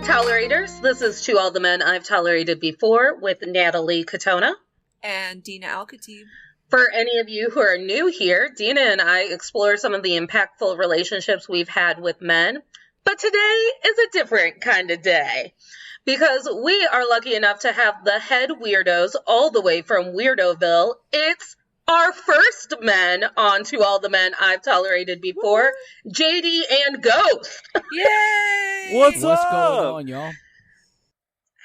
Tolerators. This is To All the Men I've Tolerated Before with Natalie Katona. And Dina Al-Khatib. For any of you who are new here, Dina and I explore some of the impactful relationships we've had with men. But today is a different kind of day, because we are lucky enough to have the head weirdos all the way from Weirdoville. It's our first men on To All the Men I've Tolerated Before, JD and Ghost. Yay! What's Going up? on, y'all?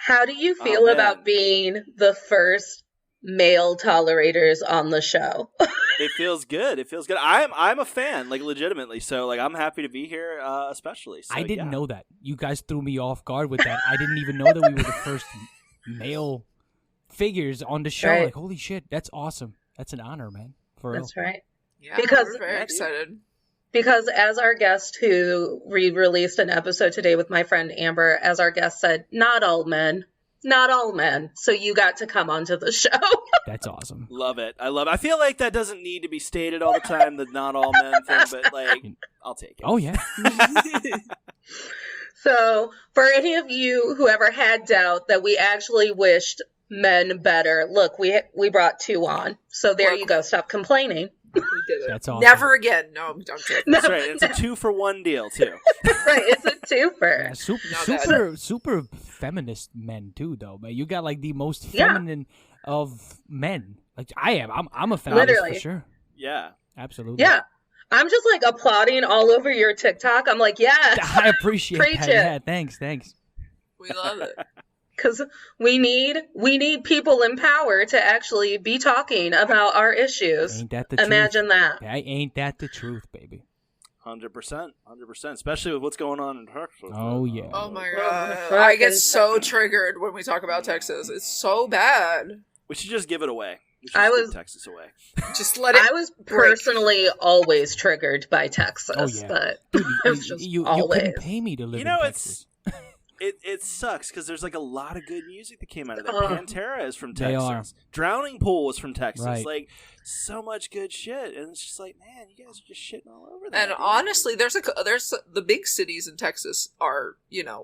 How do you feel about being the first male tolerators on the show? It feels good. It feels good. I'm a fan, like, legitimately. So, like, I'm happy to be here, especially. So, I didn't know that. You guys threw me off guard with that. I didn't even know that we were the first male figures on the show. Right. Like, holy shit, that's awesome. That's an honor, man. For real. That's right. Yeah, Because- we're very excited. Because as our guest who released an episode today with my friend Amber, as our guest said, not all men. Not all men. So you got to come onto the show. That's awesome. Love it. I love it. I feel like that doesn't need to be stated all the time, the not all men thing, but, like, I'll take it. Oh, yeah. So for any of you who ever had doubt that we actually wished men better, look, we brought two on. So there you go. Stop complaining. We did it. That's awesome. Never again. No, I'm kidding. That's right. It's a 2-for-1 deal, too. Right, it's a twofer. Yeah, super feminist men, too, though, man. You got, like, the most Yeah. feminine of men. Like, I am. I'm a feminist Literally. for sure. Yeah. Absolutely. Yeah. I'm just like applauding all over your TikTok. I'm like, yes. I appreciate Preach that. it. Yeah, thanks. We love it. Because we need people in power to actually be talking about our issues. Ain't that the Imagine truth? that. Ain't that the truth, baby? 100%. 100%. Especially with what's going on in Texas. Oh, yeah. Oh my Oh, god. fucking I get so triggered when we talk about Texas. It's so bad. We should just give it away. We should I just was- give Texas away. Just let it. I was personally always triggered by Texas, Oh, yeah. but Dude, it's just you always. couldn't pay me to live You know, in it's- Texas. It sucks because there's, like, a lot of good music that came out of that. Oh. Pantera is from They Texas. are. Drowning Pool was from Texas. Right. Like, so much good shit. And it's just like, man, you guys are just shitting all over that. And honestly, there's the big cities in Texas are,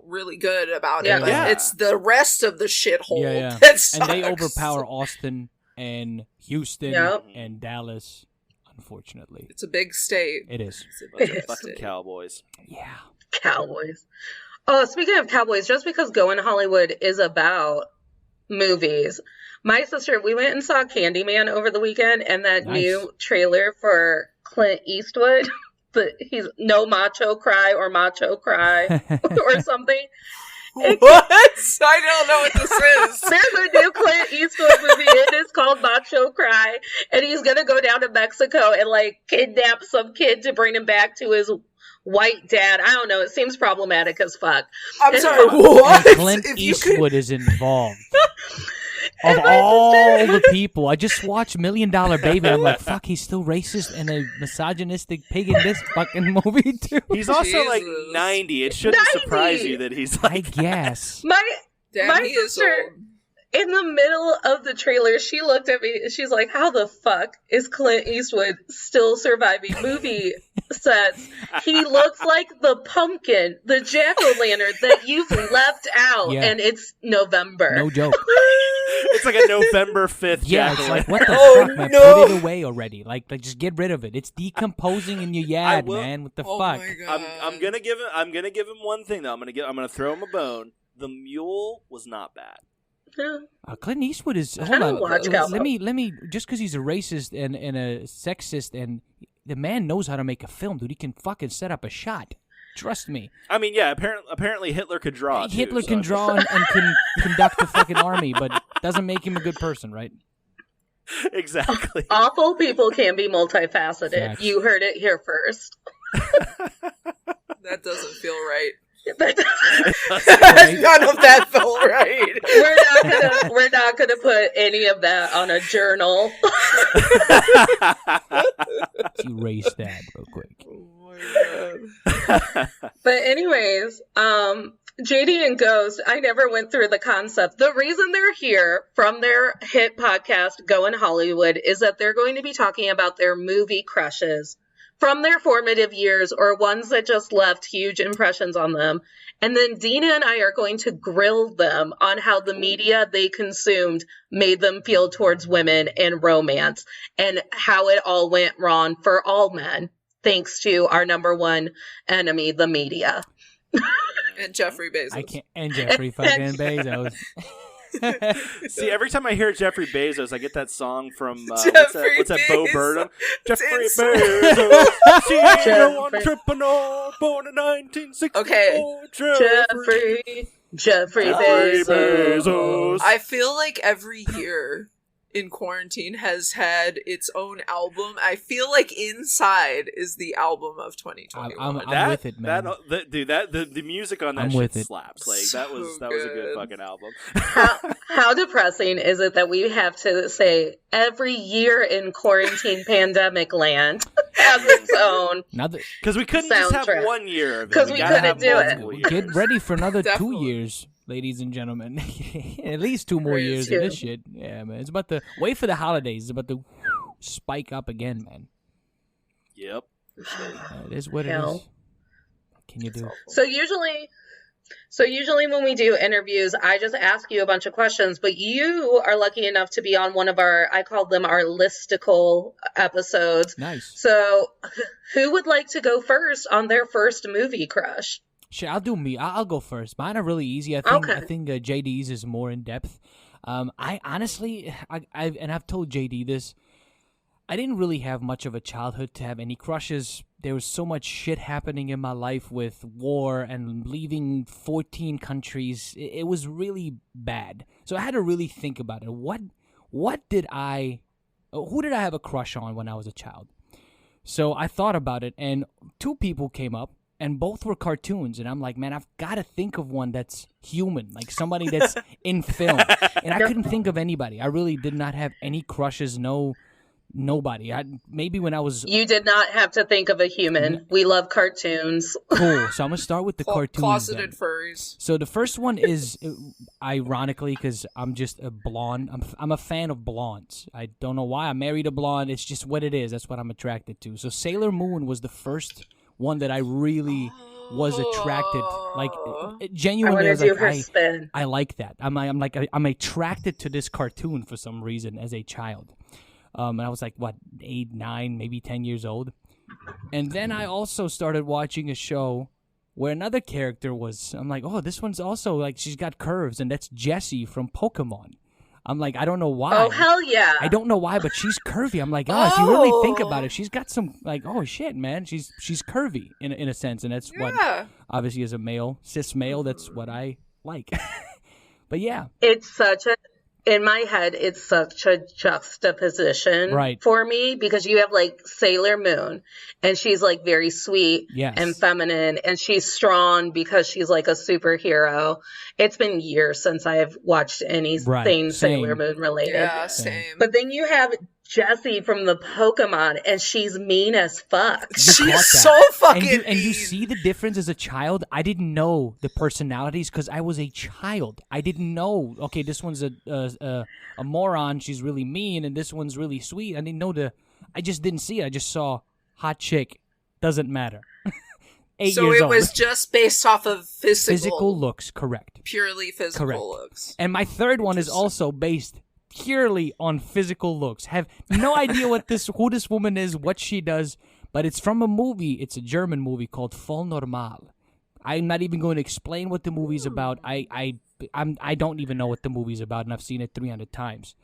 really good about Yeah. it. But Yeah. it's the rest of the shithole Yeah. that sucks. And they overpower Austin and Houston Yep. and Dallas, unfortunately. It's a big state. It is. It's a Bunch big of fucking state. cowboys. Yeah. Cowboys. Oh, speaking of cowboys, just because Goin Hollywood is about movies, my sister, we went and saw Candyman over the weekend, and that Nice. new trailer for Clint Eastwood, but he's No Macho Cry or Macho Cry or something. What? I don't know what this is. There's a new Clint Eastwood movie. It is called Macho Cry, and he's gonna go down to Mexico and like kidnap some kid to bring him back to his white dad. I don't know. It seems problematic as fuck. I'm And- sorry, what? And Clint If you could- Eastwood is involved. And Of my all sister- the people, I just watched $1 Million Baby. I'm like, fuck, he's still racist and a misogynistic pig in this fucking movie too. He's also, like, Jesus. 90. It shouldn't 90. surprise you that he's I like that. guess. My Damn, my he is sister- old. in the middle of the trailer, she looked at me and she's like, how the fuck is Clint Eastwood still surviving movie sets? He looks like the pumpkin, the jack-o'-lantern that you've left out, Yeah. and it's November. No joke. It's like a November 5th Yeah, jack it's like, what the Oh, fuck, man? no. Put it away already. Like, just get rid of it. It's decomposing in your yard, will- man. What the Oh fuck? my god. I'm gonna give him one thing though. I'm gonna throw him a bone. The mule was not bad. Yeah. Clint Eastwood is. I Hold don't on. watch Cowboy. Let me. Just because he's a racist and a sexist, and the man knows how to make a film, dude. He can fucking set up a shot. Trust me. I mean, yeah. Apparently Hitler could draw. too, Hitler so can it's- draw and can conduct a fucking army, but doesn't make him a good person, right? Exactly. Awful people can be multifaceted. Facts. You heard it here first. That doesn't feel right. Right? None of that felt right. We're not gonna put any of that on a journal. Let's erase that real quick. Oh my god. But anyways, JD and Ghost, I never went through the concept. The reason they're here from their hit podcast, Goin Hollywood, is that they're going to be talking about their movie crushes from their formative years or ones that just left huge impressions on them. And then Dina and I are going to grill them on how the media they consumed made them feel towards women and romance and how it all went wrong for all men, thanks to our number one enemy, the media. And Jeffrey Bezos. I can't. And Jeffrey fucking Bezos. See, every time I hear Jeffrey Bezos, I get that song from what's Jeffrey that Bo Bezos. Burnham? Jeffrey It's Bezos, CEO Jeffrey- entrepreneur, born in 1964. Okay. Jeffrey Bezos. I feel like every year in quarantine has had its own album. I feel like Inside is the album of 2021. I'm with it, man. The music on that I'm shit with it. slaps. Like So that was a good good. fucking album. How depressing is it that we have to say every year in quarantine pandemic land has its own? Because we couldn't just Soundtrack. have 1 year of it. 'Cause we gotta couldn't have do it. multiple years. Get ready for another 2 Definitely. years, ladies and gentlemen. At least 2 more Please years do. of this shit. Yeah, man. It's about to wait for the holidays. It's about to spike up again, man. Yep. It is what it Hell. is. What can you do? So usually when we do interviews, I just ask you a bunch of questions, but you are lucky enough to be on one of I call them our listicle episodes. Nice. So who would like to go first on their first movie crush? Shit, I'll do me. I'll go first. Mine are really easy. I think JD's is more in depth. I honestly, I've told JD this. I didn't really have much of a childhood to have any crushes. There was so much shit happening in my life with war and leaving 14 countries. It was really bad. So I had to really think about it. Who did I have a crush on when I was a child? So I thought about it, and 2 people came up, and both were cartoons. And I'm like, man, I've got to think of one that's human, like somebody that's in film. And I couldn't think of anybody. I really did not have any crushes, nobody. Maybe when I was You did not have to think of a human. We love cartoons. cool. So I'm going to start with the cartoons. Closeted then. furries. So the first one is, ironically, because I'm just a blonde. I'm a fan of blondes. I don't know why. I married a blonde. It's just what it is. That's what I'm attracted to. So Sailor Moon was the first one that I really was attracted. Like I genuinely, I want to was do like, her spin. I like that. I'm attracted to this cartoon for some reason as a child. And I was like, 8, 9, maybe 10 years old. And then I also started watching a show where another character was, I'm like, oh, this one's also, like, she's got curves, and that's Jessie from Pokemon. I'm like, I don't know why. Oh, hell yeah. I don't know why, but she's curvy. I'm like, if you really think about it, she's got some, like, oh, shit, man. She's curvy in a sense, and that's what, obviously, as a male, cis male, that's what I like. But, yeah. In my head, it's such a juxtaposition for me because you have like Sailor Moon and she's like very sweet and feminine and she's strong because she's like a superhero. It's been years since I've watched anything Sailor Moon related. Yeah, same. But then you have Jessie from the Pokemon and she's mean as fuck. She's so fucking mean. And you see the difference as a child? I didn't know the personalities because I was a child. I didn't know, okay, this one's a moron, she's really mean, and this one's really sweet. I didn't know I just didn't see it. I just saw hot chick, doesn't matter. 8 so years it old. was just based off of physical looks, correct. Purely physical Correct. looks. And my third one is also based purely on physical looks. Have no idea who this woman is, what she does, but it's from a movie. It's a German movie called Voll Normal. I'm not even going to explain what the movie's about. I don't even know what the movie's about, and I've seen it 300 times.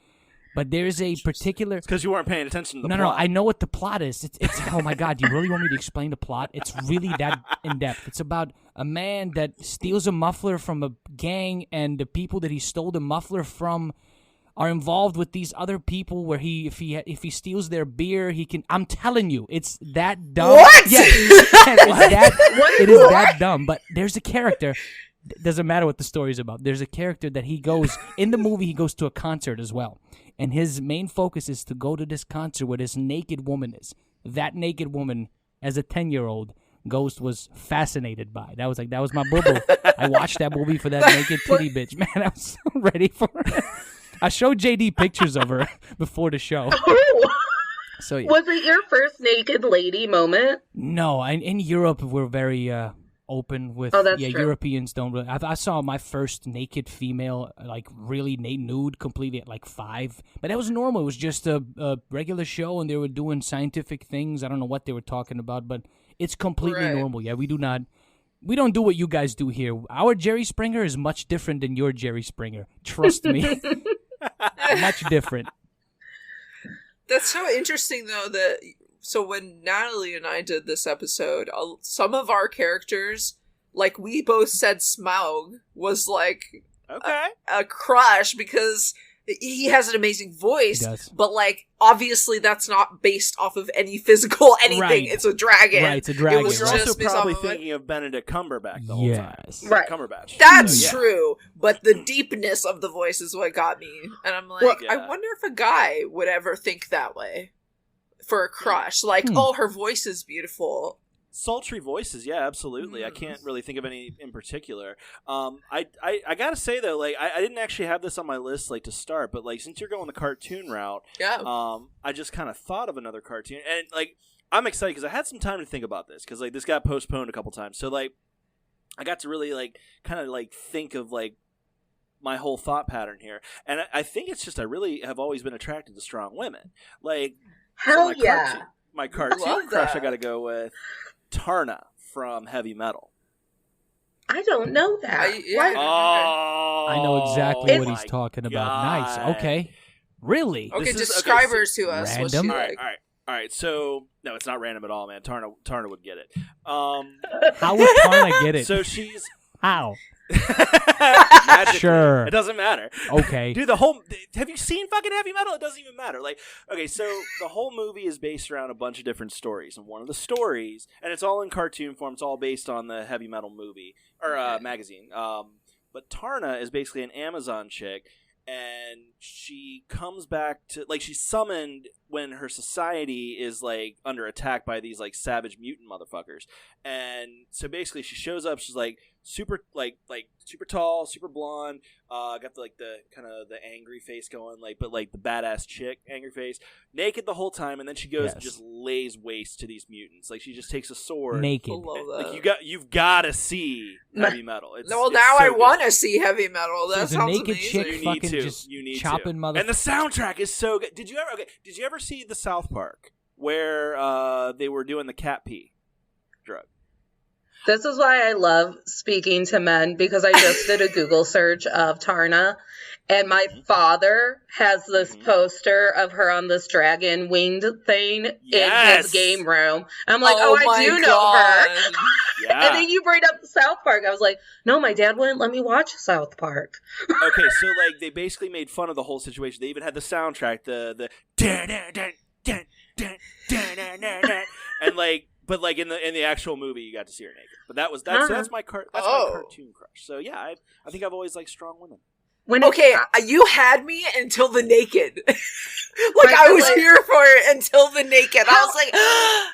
But there's a particular... It's because you weren't paying attention to the plot. No, I know what the plot is. It's oh my God, do you really want me to explain the plot? It's really that in-depth. It's about a man that steals a muffler from a gang, and the people that he stole the muffler from are involved with these other people where if he steals their beer, he can... I'm telling you, it's that dumb. What? Yeah, it is that dumb. But there's a character... Doesn't matter what the story's about. There's a character that he goes... In the movie, he goes to a concert as well. And his main focus is to go to this concert where this naked woman is. That naked woman, as a 10-year-old, Ghost was fascinated by. That was my boo-boo. I watched that movie for that naked titty bitch. Man, I was so ready for it. I showed JD pictures of her before the show. So yeah. Was it your first naked lady moment? No, in Europe we're very open with. Oh, that's true. Europeans don't really. I saw my first naked female, like really nude, completely at like 5. But that was normal. It was just a regular show, and they were doing scientific things. I don't know what they were talking about, but it's completely normal. Yeah, we don't do what you guys do here. Our Jerry Springer is much different than your Jerry Springer. Trust me, much different. That's so interesting, though, that so when Natalie and I did this episode, some of our characters, like, we both said Smaug was, like, a crush because he has an amazing voice, but, like, obviously that's not based off of any physical anything. Right. It's a dragon. Right, it's a dragon. It was You're just also probably thinking of Benedict Cumberbatch the whole time. Right. Cumberbatch. That's true, but the deepness of the voice is what got me. And I'm like, I wonder if a guy would ever think that way for a crush. Like, oh, her voice is beautiful. Sultry voices, yeah, absolutely. I can't really think of any in particular. I gotta say though, like I didn't actually have this on my list like to start, but like since you're going the cartoon route, I just kind of thought of another cartoon, and like I'm excited because I had some time to think about this because like this got postponed a couple times, so like I got to really like kind of like think of like my whole thought pattern here, and I think it's just I really have always been attracted to strong women. Like hell yeah, my cartoon crush I got to go with Tarna from Heavy Metal. I don't know that. I know exactly what he's talking about. Nice. Okay. Really? Okay, describe her to us. Random? All right. So, no, it's not random at all, man. Tarna would get it. How would Tarna get it? So she's... How? Sure. It doesn't matter. Okay. Dude, have you seen fucking Heavy Metal? It doesn't even matter. Like, okay, so the whole movie is based around a bunch of different stories. And one of the stories, and it's all in cartoon form, it's all based on the Heavy Metal movie, or magazine. But Tarna is basically an Amazon chick, and she comes back to, like, she's summoned when her society is, like, under attack by these, like, savage mutant motherfuckers. And so basically she shows up, she's, like, super super tall, super blonde, got the kind of the angry face going, like, but like the badass chick angry face, naked the whole time, and then she goes and just lays waste to these mutants. Like she just takes a sword naked. Like you've got to see Heavy Metal. I want to see Heavy Metal. That so sounds naked amazing. chick fucking just chopping motherfuckers. And the soundtrack is so good. Did you ever see the South Park where they were doing the cat pee drug? This is why I love speaking to men, because I just did a Google search of Tarna, and my father has this poster of her on this dragon winged thing in his game room. I'm like, I do know her. Yeah. And then you bring up South Park. I was like, no, my dad wouldn't let me watch South Park. Okay, so like they basically made fun of the whole situation. They even had the soundtrack, the and like. But like in the actual movie, you got to see her naked. But that's my cartoon crush. So yeah, I think I've always liked strong women. You had me until the naked. I was here for it until the naked. I was like, no.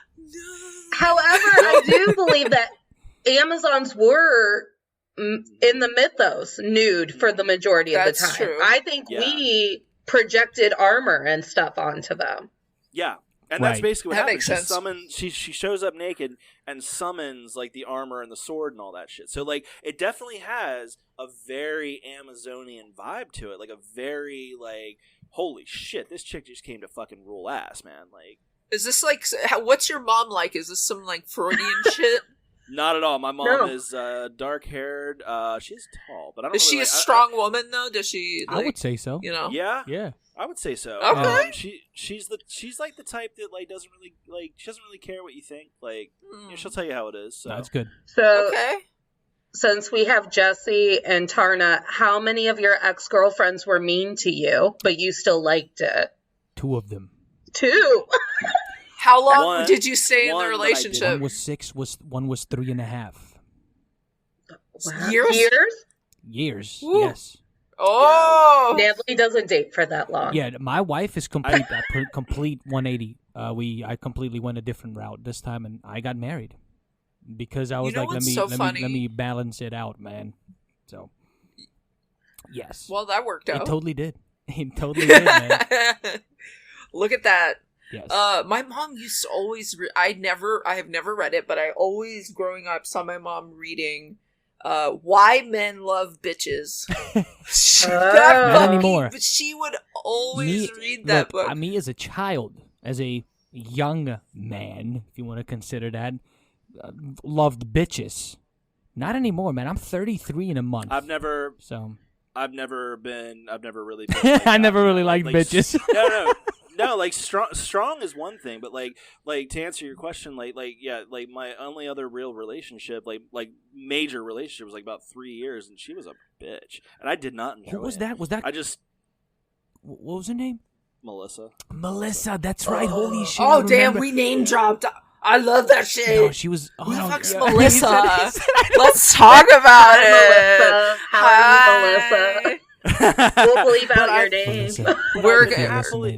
However, I do believe that Amazons were in the mythos nude for the majority of the time. True. I think we projected armor and stuff onto them. Yeah. And that's basically what happens. Makes sense. She shows up naked and summons like the armor and the sword and all that shit. So like it definitely has a very Amazonian vibe to it. Like a very like, holy shit, this chick just came to fucking rule ass, man. Like, is this like, what's your mom like? Is this some like Freudian shit? Not at all. My mom is dark haired. She's tall, but I don't. Is she a strong woman though? Does she? Like, I would say so. You know? Yeah. I would say so. Okay. She's like the type that like doesn't really like, she doesn't really care what you think. Like she'll tell you how it is. So. That's good. So since we have Jesse and Tarna, how many of your ex-girlfriends were mean to you, but you still liked it? 2 of them. 2. How long did you stay in the relationship? One was 6. One was 3.5. Wow. Years? Ooh. Yes. Oh, Natalie doesn't date for that long. Yeah, my wife is complete 180. I completely went a different route this time, and I got married because I was like, let me balance it out, man. So, yes. Well, that worked out. It totally did. It totally did, man. Look at that. Yes. My mom used to always. I have never read it, but I always, growing up, saw my mom reading. Why Men Love Bitches. Not anymore. But she would always read that book. Me as a child, as a young man, if you want to consider that, loved bitches. Not anymore, man. I'm 33 in a month. I've never really been like I never really liked bitches. No, like strong is one thing, but like to answer your question, like my only other real relationship, like major relationship, was like about 3 years, and she was a bitch, and I did not enjoy it. Who was that? What was her name? Melissa. That's right. Holy shit! Oh damn, we name dropped. I love that shit. No, she was. Who the fuck's Melissa? Let's talk about it. Melissa. Hi, Melissa. We'll believe out your name.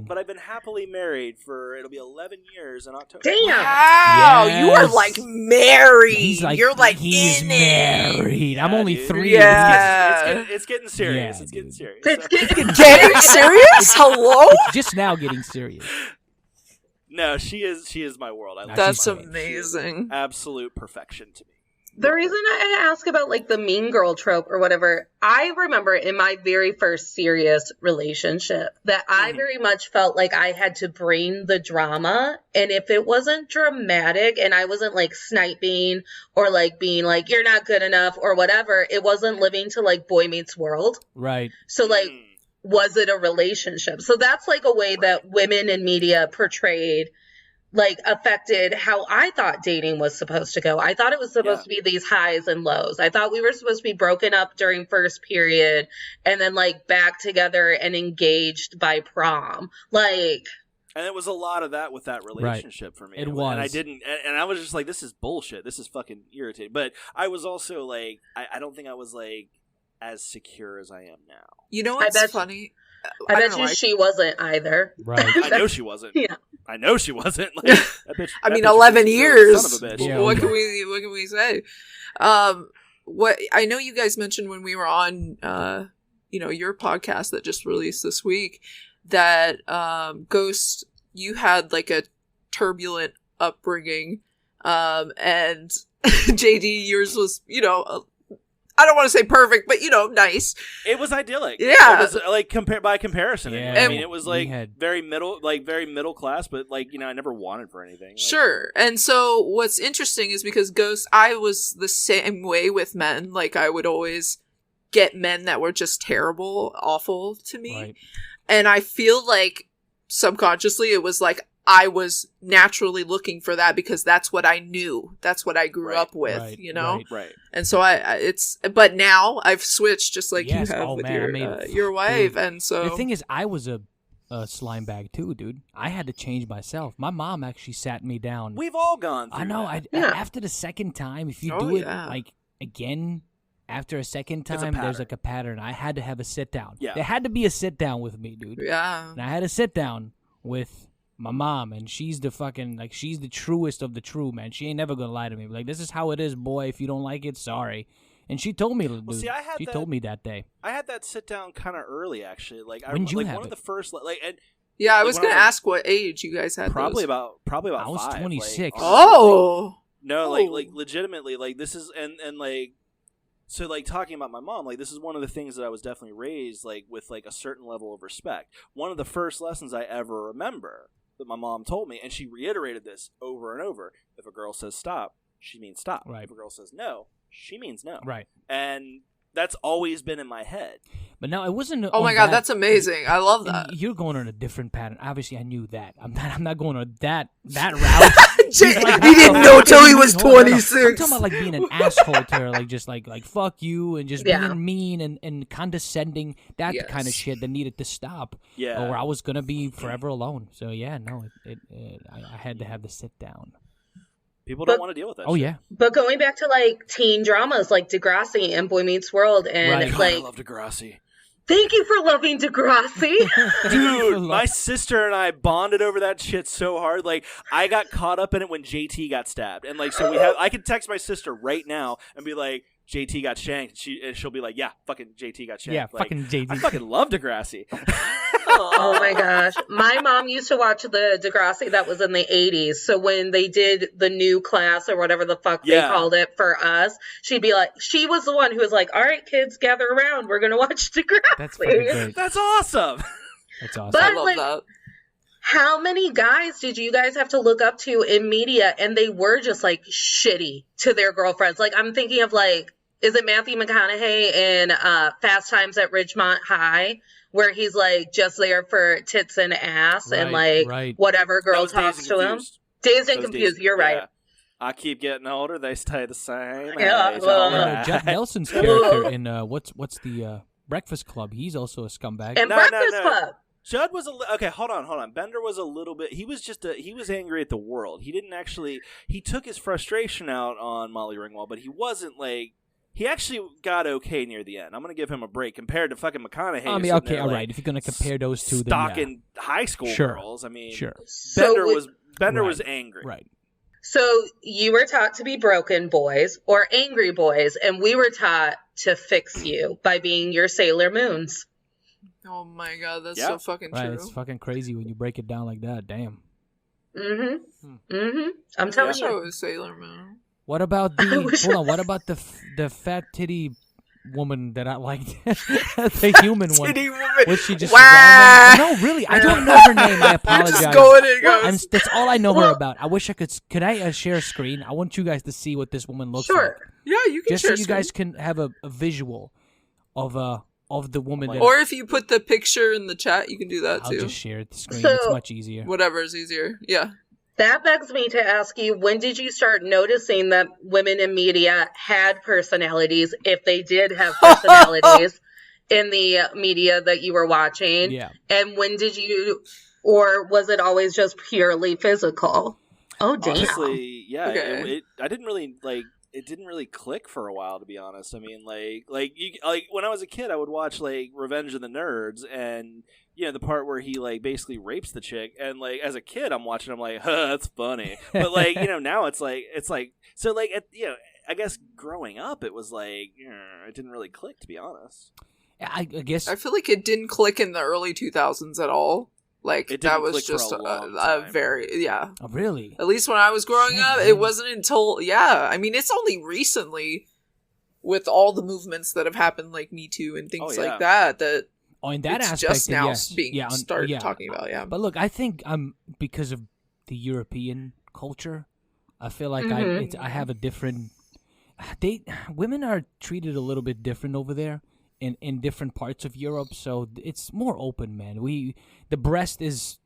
But I've been happily married it'll be 11 years in October. Damn! Wow, yes. You are like married. You're like he's in married. It. I'm only 3. Yeah. It's getting serious. It's getting serious. It's getting serious? Hello? It's just now getting serious. No, she is my world. That's amazing. Absolute perfection to me. The reason I ask about like the mean girl trope or whatever, I remember in my very first serious relationship that I very much felt like I had to bring the drama. And if it wasn't dramatic and I wasn't like sniping or like being like, you're not good enough or whatever, it wasn't living to like Boy Meets World. Right. So like, was it a relationship? So that's like a way that women in media portrayed like affected how I thought dating was supposed to go. I thought it was supposed to be these highs and lows. I thought we were supposed to be broken up during first period and then like back together and engaged by prom. Like, and it was a lot of that with that relationship for me. It was. And I didn't, and I was just like, this is bullshit. This is fucking irritating. But I was also like, I don't think I was like as secure as I am now. You know what's funny? I bet you she wasn't either. Right. I know she wasn't. Yeah. I know she wasn't. Like, I mean, 11 years. Son of a bitch. Yeah, what can we say? What I know you guys mentioned when we were on, your podcast that just released this week, that Ghost, you had like a turbulent upbringing, and JD, yours was, I don't want to say perfect, but nice. It was idyllic. Yeah, it was like by comparison. Yeah. I mean, it was like very middle class, but like I never wanted for anything. Like, sure. And so what's interesting is because Ghost, I was the same way with men. Like I would always get men that were just terrible, awful to me, right. And I feel like subconsciously it was like I was naturally looking for that because that's what I knew. That's what I grew up with, Right. And so but now I've switched just like Yes. you have with man, your wife. Dude. And so the thing is, I was a slime bag too, dude. I had to change myself. My mom actually sat me down. We've all gone through I know. After the second time, if you do it like again, after a second time, there's like a pattern. I had to have a sit down. Yeah. There had to be a sit down with me, dude. Yeah. And I had to sit down with my mom, and she's the fucking, like, she's the truest of the true, man. She ain't never gonna lie to me. Like, this is how it is, boy. If you don't like it, sorry. And she told me, dude. She told me that day. I had that sit down kind of early, actually. Like, When'd you have one of the first, like, and yeah, I was gonna ask what age you guys had. Probably those. about. I was 5, 26. Like, oh no, like legitimately, like this is and like. So, like, talking about my mom, like, this is one of the things that I was definitely raised, like, with, like, a certain level of respect. One of the first lessons I ever remember that my mom told me, and she reiterated this over and over, if a girl says stop, she means stop. Right. If a girl says no, she means no. Right. And that's always been in my head. But no, it wasn't. Oh my god, that's amazing! I love that. You're going on a different pattern. Obviously, I knew that. I'm not going on that route. He didn't know till he was 26. I'm talking about like being an asshole to her, like just like fuck you and just being mean and condescending. That kind of shit that needed to stop. Yeah. Or I was gonna be forever alone. So yeah, no, I had to have the sit down. People don't want to deal with that. Oh shit. yeah. But going back to like teen dramas like Degrassi and Boy Meets World and God, like I love Degrassi. Thank you for loving Degrassi. Dude, my sister and I bonded over that shit so hard. Like, I got caught up in it when JT got stabbed. And, like, so I could text my sister right now and be like, JT got shanked. And she'll be like, yeah, fucking JT got shanked. Yeah, like, fucking JT. I fucking love Degrassi. Oh my gosh. My mom used to watch the Degrassi that was in the 80s. So when they did the new class or whatever the fuck they called it for us, she'd be like, she was the one who was like, all right, kids, gather around. We're going to watch Degrassi. That's fucking great. That's awesome. That's awesome. But, I love that. How many guys did you guys have to look up to in media and they were just like shitty to their girlfriends? Like, I'm thinking of like, is it Matthew McConaughey in Fast Times at Ridgemont High, where he's like just there for tits and ass and like whatever girl talks to him? Dazed and Confused. You're right. I keep getting older. They stay the same. Yeah, Judd Nelson's character in what's the Breakfast Club? He's also a scumbag. And Breakfast Club. Judd was okay. Hold on. Bender was a little bit. He was just he was angry at the world. He didn't actually. He took his frustration out on Molly Ringwald, but he wasn't like. He actually got okay near the end. I'm gonna give him a break compared to fucking McConaughey. I mean, okay, all right. If you're gonna compare those two, stalking high school girls. I mean, Bender was angry, right? So you were taught to be broken boys or angry boys, and we were taught to fix you by being your Sailor Moons. Oh my god, that's so fucking true. It's fucking crazy when you break it down like that. Damn. I'm telling you. So is Sailor Moon. What about the What about the fat titty woman that I liked? The human one. Titty woman. Was she just wow. No, really. I don't know her name. I apologize. Just going and goes. That's all I know her about. I wish I could. Could I share a screen? I want you guys to see what this woman looks like. Yeah, you can just share so you guys can have a visual of the woman. Or if you put the picture in the chat, you can do that too. I'll just share the screen. It's much easier. Whatever is easier. Yeah. That begs me to ask you, when did you start noticing that women in media had personalities, if they did have personalities in the media that you were watching? Yeah. And when did you, or was it always just purely physical? Oh, damn. Honestly, yeah. Okay. I didn't really, it didn't really click for a while, to be honest. I mean, like when I was a kid, I would watch, like, Revenge of the Nerds, and... you know, the part where he, like, basically rapes the chick, and, like, as a kid, I'm watching, I'm like, that's funny. But, like, you know, now it's like, so, like, you know, I guess growing up, it was like, it didn't really click, to be honest. I guess. I feel like it didn't click in the early 2000s at all. Like, that was just a very, yeah. Oh, really? At least when I was growing up, it wasn't until, I mean, it's only recently, with all the movements that have happened, like Me Too and things like that, in that it's aspect, just now yes. being started talking about, But look, I think because of the European culture, I feel like I have a different. Women are treated a little bit different over there in different parts of Europe, so it's more open, man. The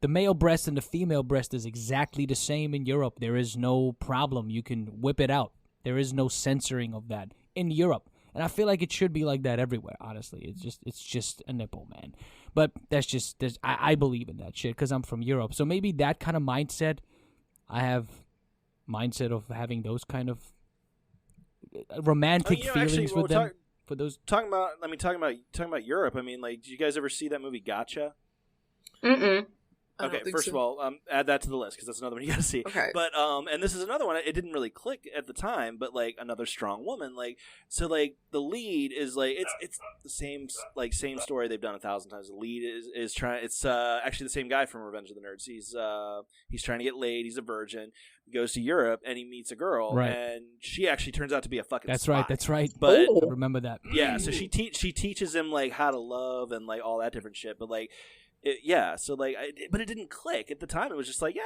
male breast and the female breast is exactly the same in Europe. There is no problem. You can whip it out. There is no censoring of that in Europe. And I feel like it should be like that everywhere, honestly. It's just a nipple, man. But I believe in that shit because I'm from Europe. So maybe that kind of mindset, I have mindset of having those kind of romantic feelings with them. For those talking about Europe. I mean, like, did you guys ever see that movie Gotcha? Mm-mm. Okay, first of all, add that to the list because that's another one you got to see. Okay, but and this is another one. It didn't really click at the time, but like another strong woman. Like so, like the lead is like it's the same story they've done 1,000 times. The lead is trying. It's actually the same guy from Revenge of the Nerds. He's trying to get laid. He's a virgin. He goes to Europe and he meets a girl, and she actually turns out to be a fucking. That's spy. right. That's right. But I remember that. Yeah, so she teaches him like how to love and like all that different shit. But like. But it didn't click at the time. It was just like,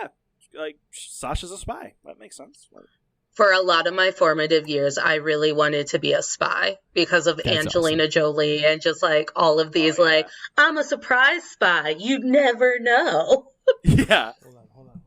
like Sasha's a spy. That makes sense. For a lot of my formative years, I really wanted to be a spy because of Angelina Jolie and just like all of these, like, I'm a surprise spy. You never know. Yeah. Hold on.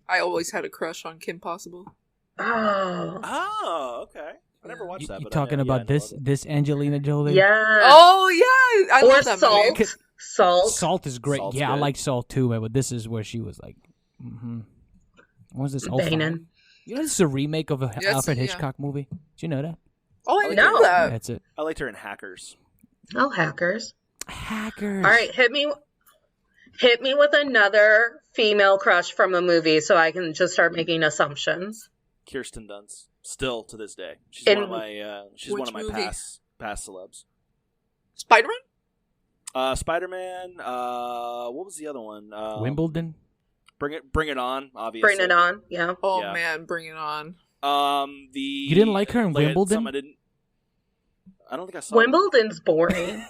I always had a crush on Kim Possible. Oh, okay. I never watched that. You talking about this Angelina Jolie? Yeah. Oh yeah, I love that Salt. movie. Salt is great. Salt's good. I like Salt too, man. But this is where she was like, what was this? Banan. You know, this is a remake of an Alfred Hitchcock movie. Did you know that? Oh, I know that. That's it. I liked her in Hackers. Oh, Hackers. Hackers. All right, hit me with another female crush from a movie so I can just start making assumptions. Kirsten Dunst. Still to this day, she's one of my movie? past celebs. Spider-Man. Spider-Man. What was the other one? Wimbledon. Bring it on. Obviously. Bring it on. Yeah. Oh Yeah. man, bring it on. You didn't like her in Wimbledon? I don't think I saw Wimbledon's boring.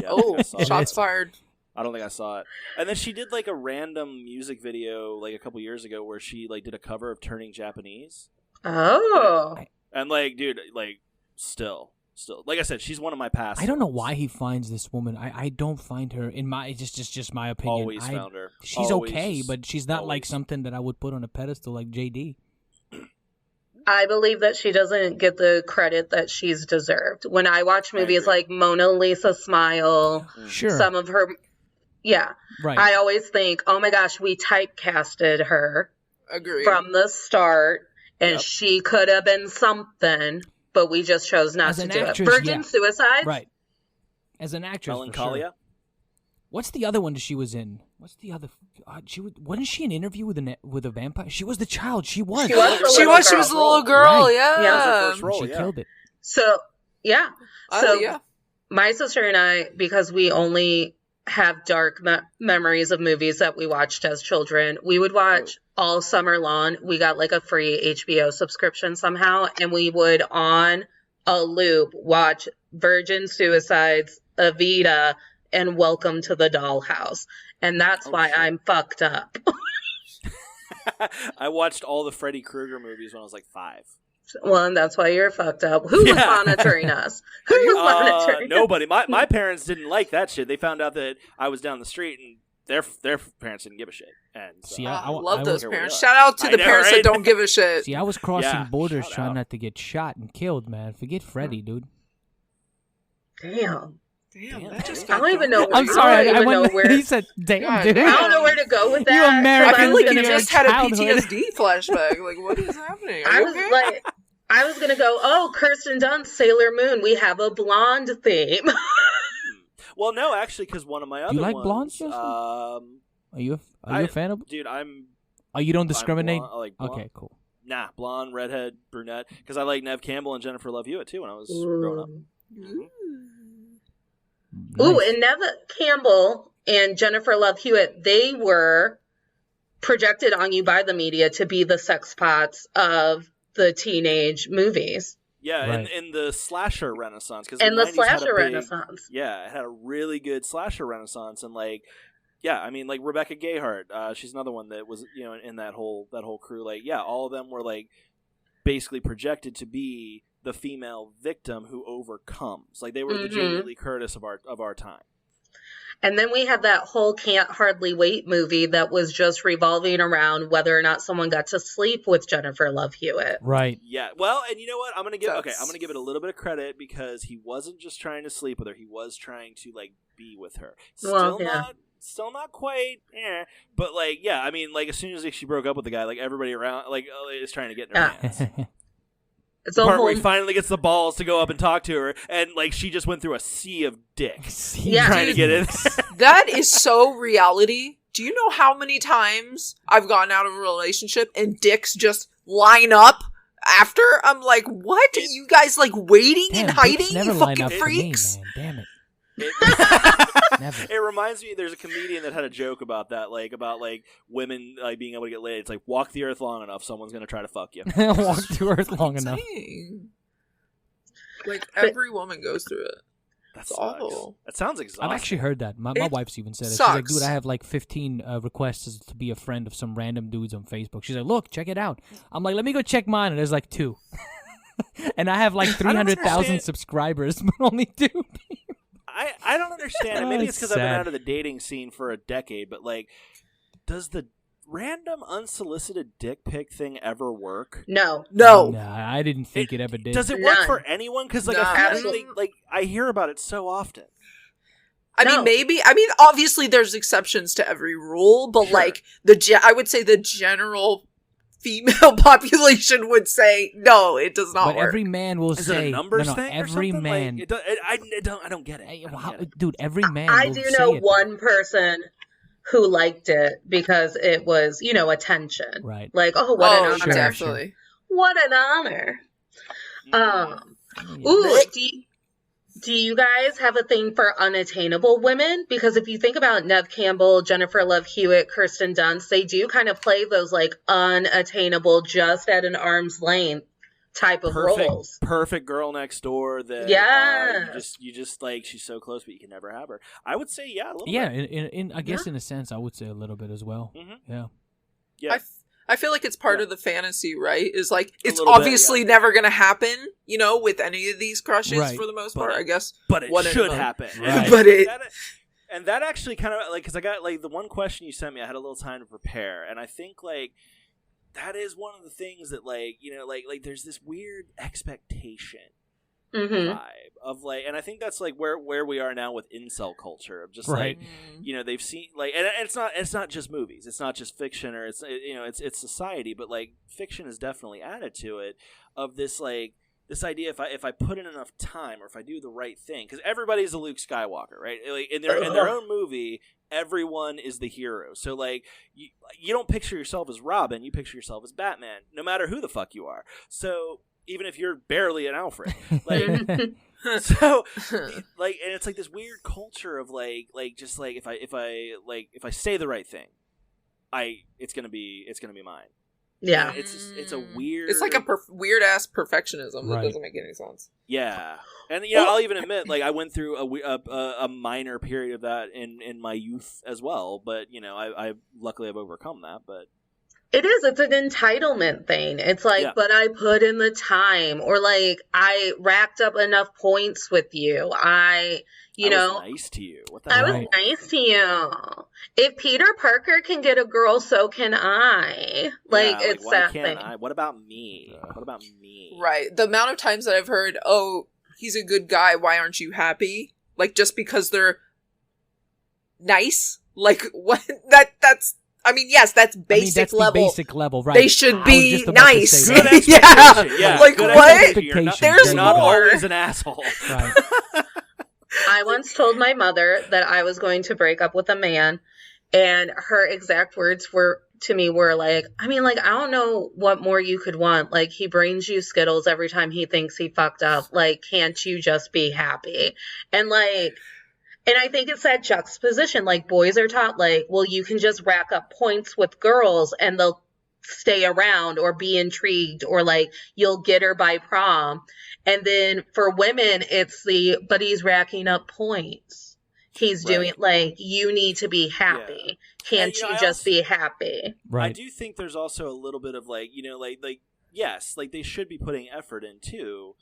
Yeah, I don't think I saw it. Shots fired. I don't think I saw it. And then she did like a random music video like a couple years ago where she like did a cover of Turning Japanese. Oh. And like, dude, like still, like I said, she's one of my past. I don't know why he finds this woman. I don't find her in my just my opinion. Always found her. She's Always, okay, but she's not like always. something that I would put on a pedestal like JD. I believe that she doesn't get the credit that she's deserved. When I watch movies agree. like Mona Lisa Smile, Sure. some of her, yeah, Right. I always think, oh my gosh, we typecasted her Agreed. from the start, and Yep. she could have been something, but we just chose not As to an do actress, it. Virgin yeah. Suicides? Right. As an actress, for Melancholia. sure. What's the other one that she was in? What's the other? Wasn't she in Interview with a Vampire? She was the child. She was. She was the She little was. She girl. was the little girl. Right. Yeah. Yeah. That was her first role. She Yeah. killed it. So, yeah. So, yeah. my sister and I, because we only have dark memories of movies that we watched as children, we would watch all summer long. We got like a free HBO subscription somehow, and we would on a loop watch Virgin Suicides, Evita, and Welcome to the Dollhouse. And that's why shit. I'm fucked up. I watched all the Freddy Krueger movies when I was like 5. Well, and that's why you're fucked up. Who was monitoring us? Who was monitoring us? Nobody. My parents didn't like that shit. They found out that I was down the street, and their parents didn't give a shit. And so, See, I I love those Here we parents. are. Shout out to I the know, parents right? that don't give a shit. See, I was crossing Yeah, borders shout trying out. not to get shot and killed, man. Forget Freddy, dude. Damn. Damn, Damn, that just I got don't even know. dark. I'm I sorry. don't I even know went. where. He said, "Damn, God dude." damn. I don't know where to go with that. You So Americans I feel like you in your just had a childhood. PTSD flashback. Like, what is happening? Are I you was okay? like, I was gonna go. Oh, Kirsten Dunst, Sailor Moon. We have a blonde theme. well, no, actually, because one of my other you like ones, blondes, Justin? Are you a fan of? dude, Oh, you don't discriminate. I like blonde. Okay, cool. Nah, blonde, redhead, brunette. Because I like Nev Campbell and Jennifer Love Hewitt too when I was growing up. Ooh, Nice. and Neve Campbell and Jennifer Love Hewitt, they were projected on you by the media to be the sex pots of the teenage movies. Yeah, Right. in the slasher renaissance. Cause And the 90s had a slasher big- renaissance. Yeah, it had a really good slasher renaissance, and like, yeah, I mean, like Rebecca Gayheart, she's another one that was, you know, in that whole crew. Like, yeah, all of them were like basically projected to be the female victim who overcomes. Like, they were the Jamie Lee Curtis of our time. And then we had that whole Can't Hardly Wait movie that was just revolving around whether or not someone got to sleep with Jennifer Love Hewitt. Right. Yeah, well, and you know what? I'm gonna give That's- it a little bit of credit because he wasn't just trying to sleep with her; he was trying to like be with her. Well, yeah. Still not quite, but like, yeah. I mean, like as soon as she broke up with the guy, like everybody around, like, is trying to get in her Yeah. hands. It's The a part whole where he finally gets the balls to go up and talk to her, and like she just went through a sea of dick Yeah. trying to get in. That is so reality. Do you know how many times I've gotten out of a relationship and dicks just line up after? I'm like, what? You guys like waiting Damn, and hiding? dicks never You line fucking up for me, freaks. man. Damn it. Never. It reminds me, there's a comedian that had a joke about that, like about like women like being able to get laid. It's like, walk the earth long enough, someone's gonna try to fuck you. Walk to Earth long enough. Dang. Like every woman goes through it. That It's sucks. awful. That sounds exhausting. I've actually heard that. My It wife's even said it. She's like, sucks. dude, I have like 15 requests to be a friend of some random dudes on Facebook. She's like, look, check it out. I'm like, let me go check mine. And there's like 2. And I have like 300,000 understand. subscribers, but only 2. I don't understand. And maybe Oh, it's because it's I've been sad. out of the dating scene for a decade, but like, does the random unsolicited dick pic thing ever work? no. No. Nah, I didn't think it ever did. Does it work None. for anyone? Because like, No. I feel Absolutely. like I hear about it so often. I No. mean, maybe. I mean, obviously, there's exceptions to every rule, but Sure. like I would say the general female population would say no, it does not But work. every man will Is say, it a numbers no, thing? or every something? man. Like, I don't get it. Hey, I don't how- get it. dude, every man I will do say know it. one person who liked it because it was, you know, attention. Right. Like, oh, what an honor. sure. definitely. What an honor. Mm. Ooh, Do you guys have a thing for unattainable women? Because if you think about Neve Campbell, Jennifer Love Hewitt, Kirsten Dunst, they do kind of play those like unattainable, just at an arm's length type of roles. Perfect girl next door that you just like, she's so close but you can never have her. I would say a little bit. I guess in a sense I would say a little bit as well. Mm-hmm. Yeah. I feel like it's part of the fantasy, right? Is like, it's obviously never going to happen, with any of these crushes for the most part, I guess. But it should happen. Right. But and that actually kind of, like, because I got, like, the one question you sent me, I had a little time to prepare, and I think, like, that is one of the things that, like, like there's this weird expectation vibe of, like, and I think that's, like, where we are now with incel culture of just, like, they've seen, like, and it's not just movies, it's not just fiction, or it's society, but, like, fiction is definitely added to it, of this, like, this idea, if I put in enough time, or if I do the right thing, because everybody's a Luke Skywalker, right? Like, in their own movie, everyone is the hero. So, like, you don't picture yourself as Robin, you picture yourself as Batman, no matter who the fuck you are. So, even if you're barely an Alfred, like, so, like, and it's like this weird culture of like just like if I say the right thing, it's gonna be mine. Yeah, it's a weird. It's like a weird ass perfectionism that doesn't make any sense. Yeah, and I'll even admit, like, I went through a minor period of that in my youth as well, but I luckily have overcome that. But it's an entitlement thing. It's like, but I put in the time, or like I racked up enough points with you. I was nice to you. What the I hell? was nice to you. If Peter Parker can get a girl, so can I. Like, it's why that can't thing. I? What about me? What about me? Right. The amount of times that I've heard, "Oh, he's a good guy. Why aren't you happy?" Like, just because they're nice. Like, what? That's. I mean, yes, that's basic that's level. The basic level, right? They should be nice. Good expectation. Yeah. Like, good what? You're not more. always an asshole. Right. I once told my mother that I was going to break up with a man, and her exact words were like, I mean, like, I don't know what more you could want. Like, he brings you Skittles every time he thinks he fucked up. Like, can't you just be happy? And like, and I think it's that juxtaposition. Like, boys are taught, like, well, you can just rack up points with girls and they'll stay around or be intrigued, or like you'll get her by prom. And then for women, it's but he's racking up points. He's doing, like, you need to be happy. Can't you just be happy? Right. I do think there's also a little bit of, like, like, yes, like, they should be putting effort in too,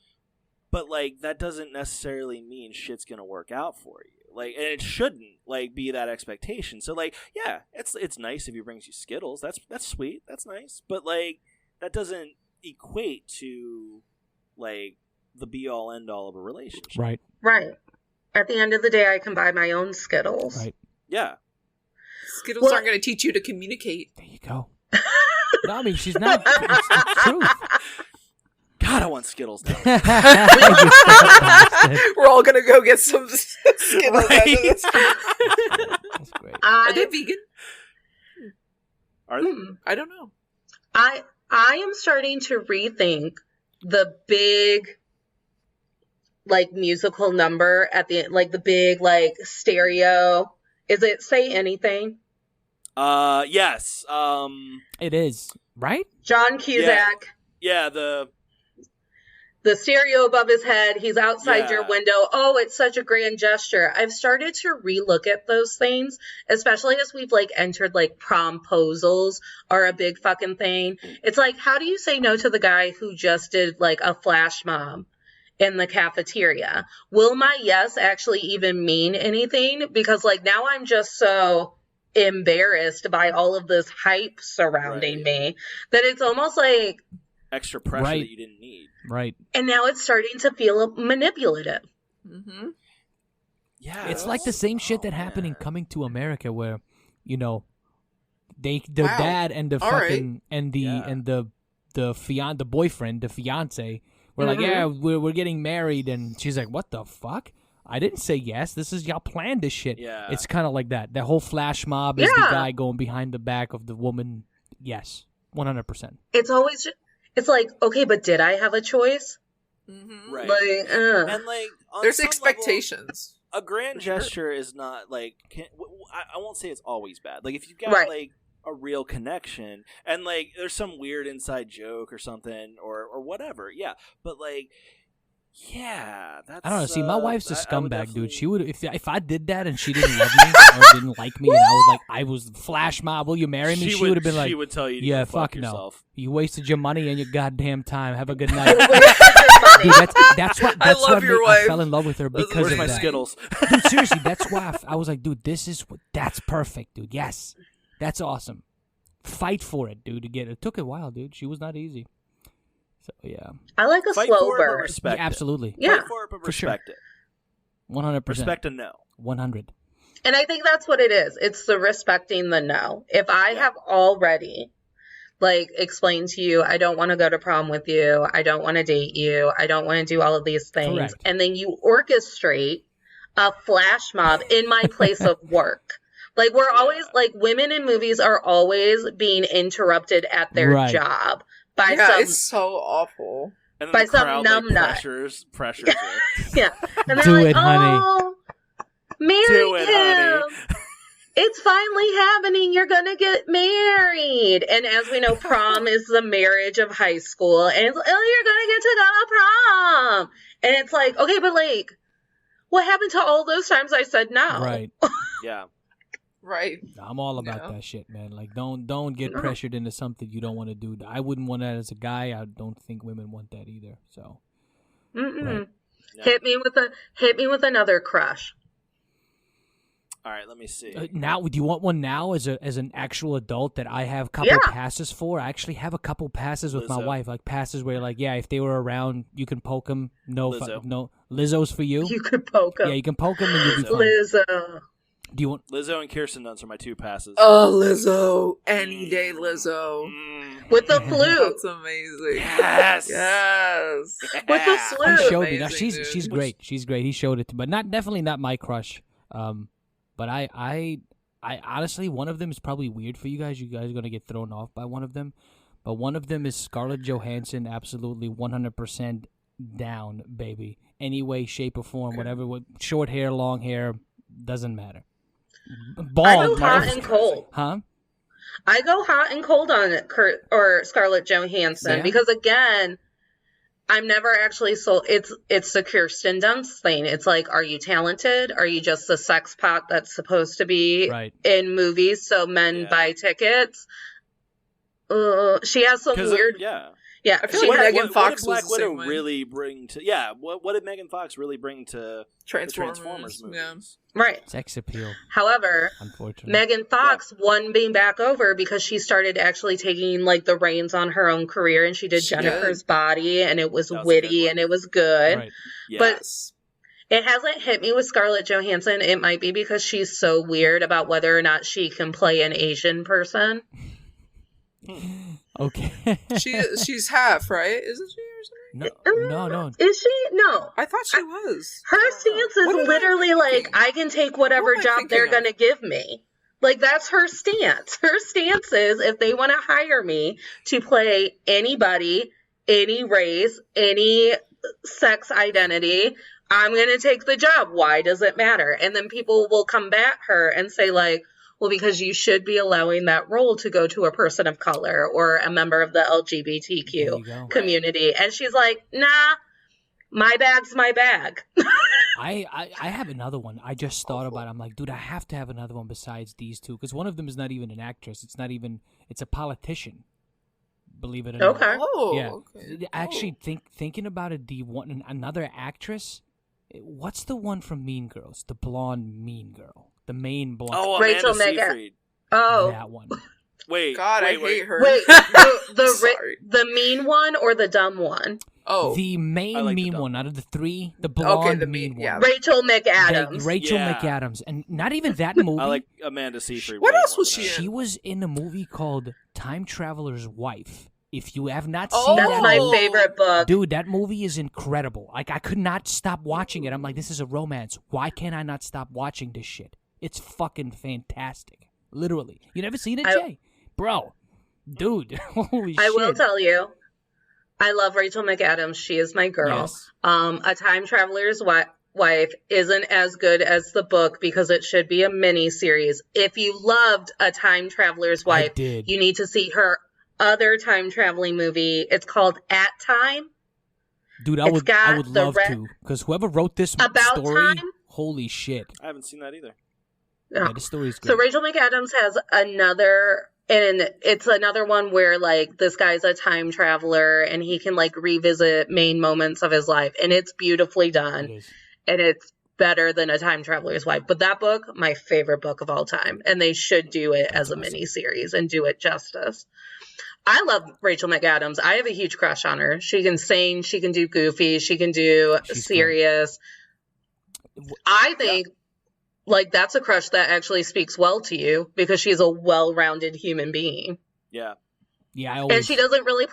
but, like, that doesn't necessarily mean shit's gonna work out for you. Like, and it shouldn't, like, be that expectation. So, like, yeah, it's nice if he brings you Skittles. That's sweet. That's nice. But, like, that doesn't equate to, like, the be-all, end-all of a relationship. Right. Right. At the end of the day, I can buy my own Skittles. Right. Yeah. Skittles aren't going to teach you to communicate. There you go. No, I mean, she's not. It's the truth. God, I want Skittles now. We're all going to go get some Skittles. Right? That's great. Are they vegan? Are they? I don't know. I am starting to rethink the big, like, musical number at the end, like the big, like, stereo. Is it Say Anything? Yes. It is, right? John Cusack. Yeah, the stereo above his head. He's outside your window. Oh, it's such a grand gesture. I've started to relook at those things, especially as we've, like, entered, like, promposals are a big fucking thing. It's like, how do you say no to the guy who just did, like, a flash mob in the cafeteria? Will my yes actually even mean anything? Because, like, now I'm just so embarrassed by all of this hype surrounding me that it's almost like extra pressure that you didn't need. Right. And now it's starting to feel manipulative. Mm-hmm. Yeah. It's like the same shit that happened in Coming to America, where, the dad and the fucking and the boyfriend, the fiance, were like, yeah, we're getting married, and she's like, what the fuck? I didn't say yes. This is y'all planned this shit. Yeah. It's kind of like that. That whole flash mob is the guy going behind the back of the woman. Yes, 100%. It's always it's like, okay, but did I have a choice? Mm-hmm. Right. Like, and, like, There's expectations. Level, a grand gesture is not like I won't say it's always bad. Like if you've got like a real connection and like there's some weird inside joke or something or whatever, yeah. But like, yeah, that's. I don't know. See, my wife's a scumbag, definitely... dude. She would if I did that and she didn't love me or didn't like me, and I was flash mob. Will you marry me? She would have been like, she would tell you, to yeah, go fuck yourself. No. You wasted your money and your goddamn time. Have a good night. Dude, that's what I fell in love with her because of my that. Skittles. Dude, seriously, that's why I was like, dude, that's perfect, dude. Yes, that's awesome. Fight for it, dude. To get it took a while, dude. She was not easy. So yeah, I like a fight slow for it, burn. but respect yeah, absolutely. It. Yeah, fight for it, but respect it. 100%. Respect a no. 100. And I think that's what it is. It's the respecting the no. If I have already like explained to you, I don't want to go to prom with you, I don't want to date you, I don't want to do all of these things, correct. And then you orchestrate a flash mob in my place of work. Like we're always like women in movies are always being interrupted at their job by some. It's so awful. And then by the crowd, some numb nut. Pressures Yeah, and they're Do like, it, honey. "Oh, marry him! It's finally happening. You're gonna get married." And as we know, prom is the marriage of high school, and it's, oh, you're gonna get to go to prom, and it's like, okay, but like, what happened to all those times I said no? Right. Yeah. Right. I'm all about that shit, man. Like, don't get pressured into something you don't want to do. I wouldn't want that as a guy. I don't think women want that either. So, right. Hit me with another crush. All right, let me see. Now, do you want one now as an actual adult that I have a couple passes for? I actually have a couple passes with my wife, like passes where, like, yeah, if they were around, you can poke them. No, no, Lizzo's for you. You can poke them. Yeah, you can poke them and you'll be fine. Lizzo. Do you want Lizzo and Kirsten Dunst are my two passes? Oh, Lizzo, any day, Lizzo, with the flute. That's amazing. Yes, yes. With the flute. He showed me. Now, she's great. She's great. He showed it to me, but definitely not my crush. But I honestly, one of them is probably weird for you guys. You guys are gonna get thrown off by one of them, but one of them is Scarlett Johansson. Absolutely, 100% down, baby. Any way, shape, or form, whatever. With short hair, long hair, doesn't matter. Bald, I go hot and cold. Huh? I go hot and cold on Scarlett Johansson because again, I'm never actually sold. It's the Kirsten Dunst thing. It's like, are you talented? Are you just the sex pot that's supposed to be in movies so men buy tickets? She has some weird. Yeah, I feel like Megan Fox what did Black was the Widow same really bring to? Yeah, what did Megan Fox really bring to Transformers movies? Yeah. Right, sex appeal. However, unfortunately, Megan Fox won being back over because she started actually taking like the reins on her own career, and she did Jennifer's Body, and it was witty and it was good. Right. Yes. But it hasn't hit me with Scarlett Johansson. It might be because she's so weird about whether or not she can play an Asian person. Okay. She's half, right? Isn't she or something? No. Is she? No. I thought she was. Her stance is literally like, I can take whatever job they're going to give me. Like, that's her stance. Her stance is, if they want to hire me to play anybody, any race, any sex identity, I'm going to take the job. Why does it matter? And then people will come at her and say, like, well, because you should be allowing that role to go to a person of color or a member of the LGBTQ community. And she's like, nah, my bag's my bag. I have another one. I just thought about it. I'm like, dude, I have to have another one besides these two. Because one of them is not even an actress. It's a politician. Believe it or not. Okay. Oh, yeah. okay. Actually, thinking about it, do you want another actress? What's the one from Mean Girls? The blonde Mean Girl. The main blonde. Oh, Rachel Amanda Seyfried. Oh. That one. Wait. God, I hate her. Wait, the mean one or the dumb one? Oh. The main like mean the one out of the three. The blonde the mean one. yeah. Rachel McAdams. Rachel McAdams. And not even that movie. I like Amanda Seyfried. What else was she in? She was in a movie called Time Traveler's Wife. If you have not seen that's that my movie, favorite book. dude, that movie is incredible. Like, I could not stop watching it. I'm like, this is a romance. Why can't I not stop watching this shit? It's fucking fantastic. Literally. You never seen it, Jay? Bro. Dude. Holy shit. I will tell you, I love Rachel McAdams. She is my girl. Yes. A Time Traveler's Wife isn't as good as the book because it should be a mini series. If you loved A Time Traveler's Wife, you need to see her other time traveling movie. It's called At Time. Dude, I would love to, because whoever wrote this story, holy shit. I haven't seen that either. Yeah, the story's great. So Rachel McAdams has another, and it's another one where, like, this guy's a time traveler, and he can, like, revisit main moments of his life, and it's beautifully done. It is. And it's better than A Time Traveler's Wife. But that book, my favorite book of all time, and they should do it as a mini-series and do it justice. I love Rachel McAdams. I have a huge crush on her. She can sing, she can do goofy, she can do serious. Great. I think, like, that's a crush that actually speaks well to you because she's a well-rounded human being. Yeah. Yeah, and she doesn't really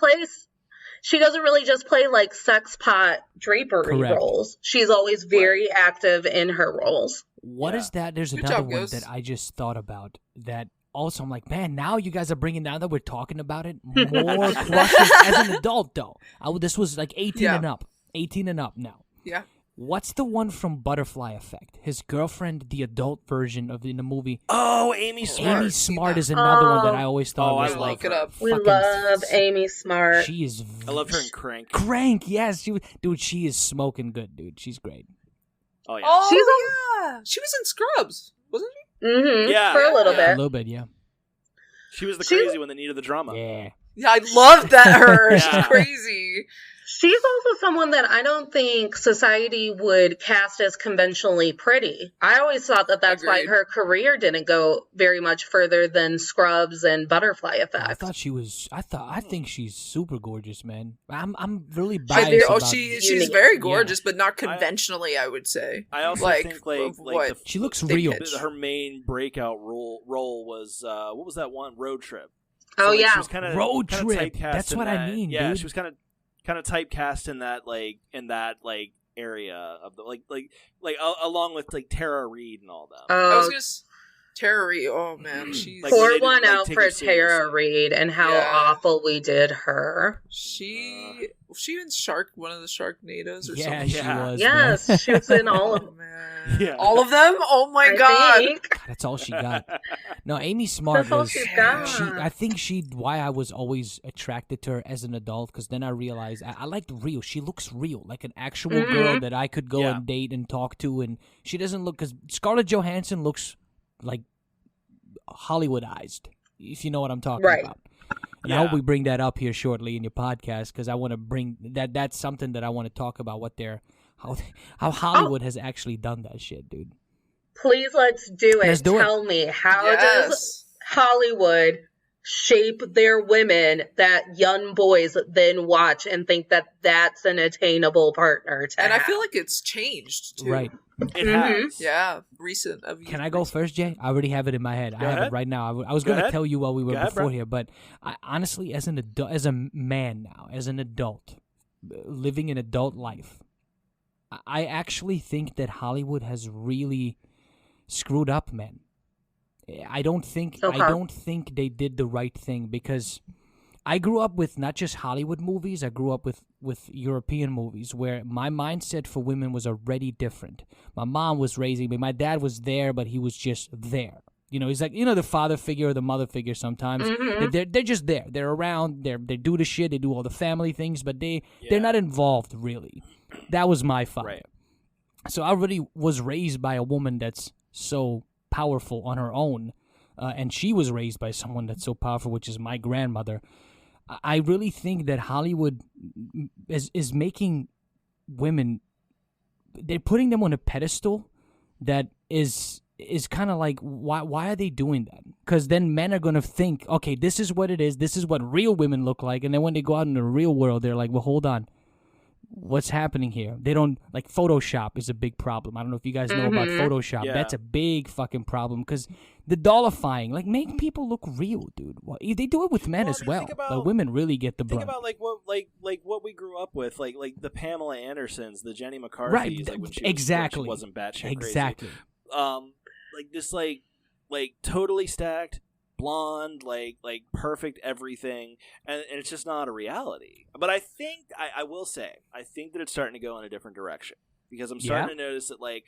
just play, like, sex pot drapery roles. She's always very active in her roles. What is that? There's another one that I just thought about that. Also, I'm like, man, now you guys are bringing down that we're talking about it. More crushes as an adult, though. This was like 18 and up. 18 and up now. Yeah. What's the one from Butterfly Effect? His girlfriend, the adult version of in the movie. Oh, Amy Smart. Amy Smart is another one that I always thought was like. Look it up. We love Amy Smart. She is. I love her in Crank. Crank, yes, dude. She is smoking good, dude. She's great. Oh yeah. Oh yeah. She was in Scrubs, wasn't she? Mm-hmm. Yeah, for a little bit. A little bit, yeah. She was the crazy one that needed the drama. Yeah. Yeah, I love that her. She's crazy. She's also someone that I don't think society would cast as conventionally pretty. I always thought that that's why her career didn't go very much further than Scrubs and Butterfly Effect. I think she's super gorgeous, man. I'm really biased. She's very gorgeous, but not conventionally, I would say. I also think she looks real. Her main breakout role was what was that one? Road Trip. So, she yeah, was Road Trip. That's what I mean. Yeah, dude. she was kind of typecast in that area of the like along with like Tara Reid and all that. I was just Tara Reid. Oh man, she's pour one out for Tara Reid and how awful we did her. Was she in one of the Sharknadoes or something? She was. Yes, she was in all of them. Yeah. All of them? Oh my god. That's all she got. No, Amy Smart was. I think why I was always attracted to her as an adult, because then I realized I liked real. She looks real, like an actual girl that I could go and date and talk to, and she doesn't look, because Scarlett Johansson looks like Hollywoodized, if you know what I'm talking about. And I hope we bring that up here shortly in your podcast, because I want to bring that. That's something that I want to talk about. How Hollywood has actually done that shit, dude. Please, let's do it. Tell me, how does Hollywood shape their women that young boys then watch and think that that's an attainable partner to have? I feel like it's changed too. Right. It has. Yeah, recent. Can I go first, Jay? I already have it in my head. I have it right now. I was going to tell you while we were before here, but I, honestly, as a man now, as an adult, living an adult life, I actually think that Hollywood has really screwed up, man. I don't think they did the right thing, because I grew up with not just Hollywood movies. I grew up with European movies where my mindset for women was already different. My mom was raising me. My dad was there, but he was just there. You know, he's like, the father figure or the mother figure sometimes. They're just there. They're around. They do the shit. They do all the family things, but they're not involved, really. That was my father. Right. So I already was raised by a woman that's so powerful on her own, and she was raised by someone that's so powerful, which is my grandmother. I really think that Hollywood is making women, they're putting them on a pedestal that is kind of like, why are they doing that? Because then men are going to think, okay, this is what it is, this is what real women look like, and then when they go out in the real world, they're like, well, hold on, what's happening here? They don't, like, Photoshop is a big problem. I don't know if you guys know about Photoshop. Yeah. That's a big fucking problem, because the dollifying, like, make people look real, dude. Well, they do it with men as well, but women really get the brunt. Think about what we grew up with, like the Pamela Andersons, the Jenny McCarthy's, right? Like when she exactly wasn't batshit exactly crazy. Like this, like totally stacked, blonde, like perfect everything, and it's just not a reality. But I think I will say, I think that it's starting to go in a different direction. because I'm starting to notice that like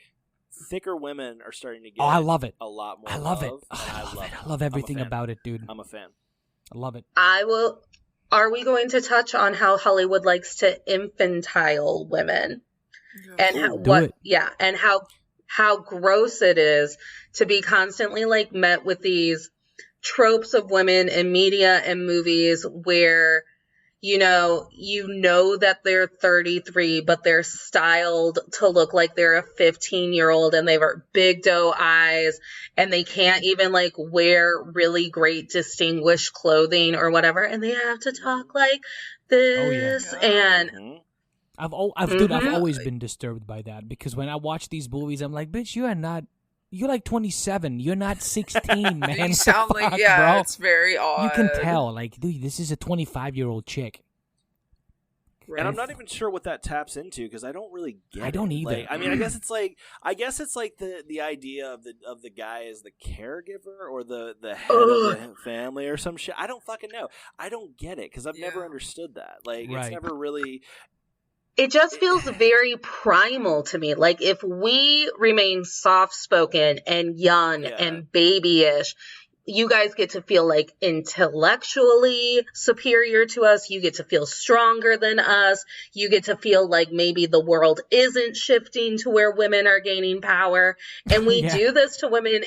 thicker women are starting to get. I love it. A lot more. I love it. Love, I love it. I love everything about it, dude. I'm a fan. I love it. Are we going to touch on how Hollywood likes to infantile women? And and how gross it is to be constantly like met with these tropes of women in media and movies where you know that they're 33 but they're styled to look like they're a 15-year-old and they have big doe eyes and they can't even like wear really great distinguished clothing or whatever and they have to talk like this and I've always been disturbed by that because when I watch these movies, I'm like, bitch, you're like 27. You're not 16, man. You sound bro. it's very odd. You can tell, like, dude, this is a 25-year-old chick. Right. And I'm not even sure what that taps into because I don't really get it. I don't either. Like, I mean, I guess it's like the idea of the guy as the caregiver or the head of the family or some shit. I don't fucking know. I don't get it because I've never understood that. Like, it's never really. It just feels very primal to me. Like, if we remain soft-spoken and young and babyish, you guys get to feel, like, intellectually superior to us. You get to feel stronger than us. You get to feel like maybe the world isn't shifting to where women are gaining power. And we do this to women.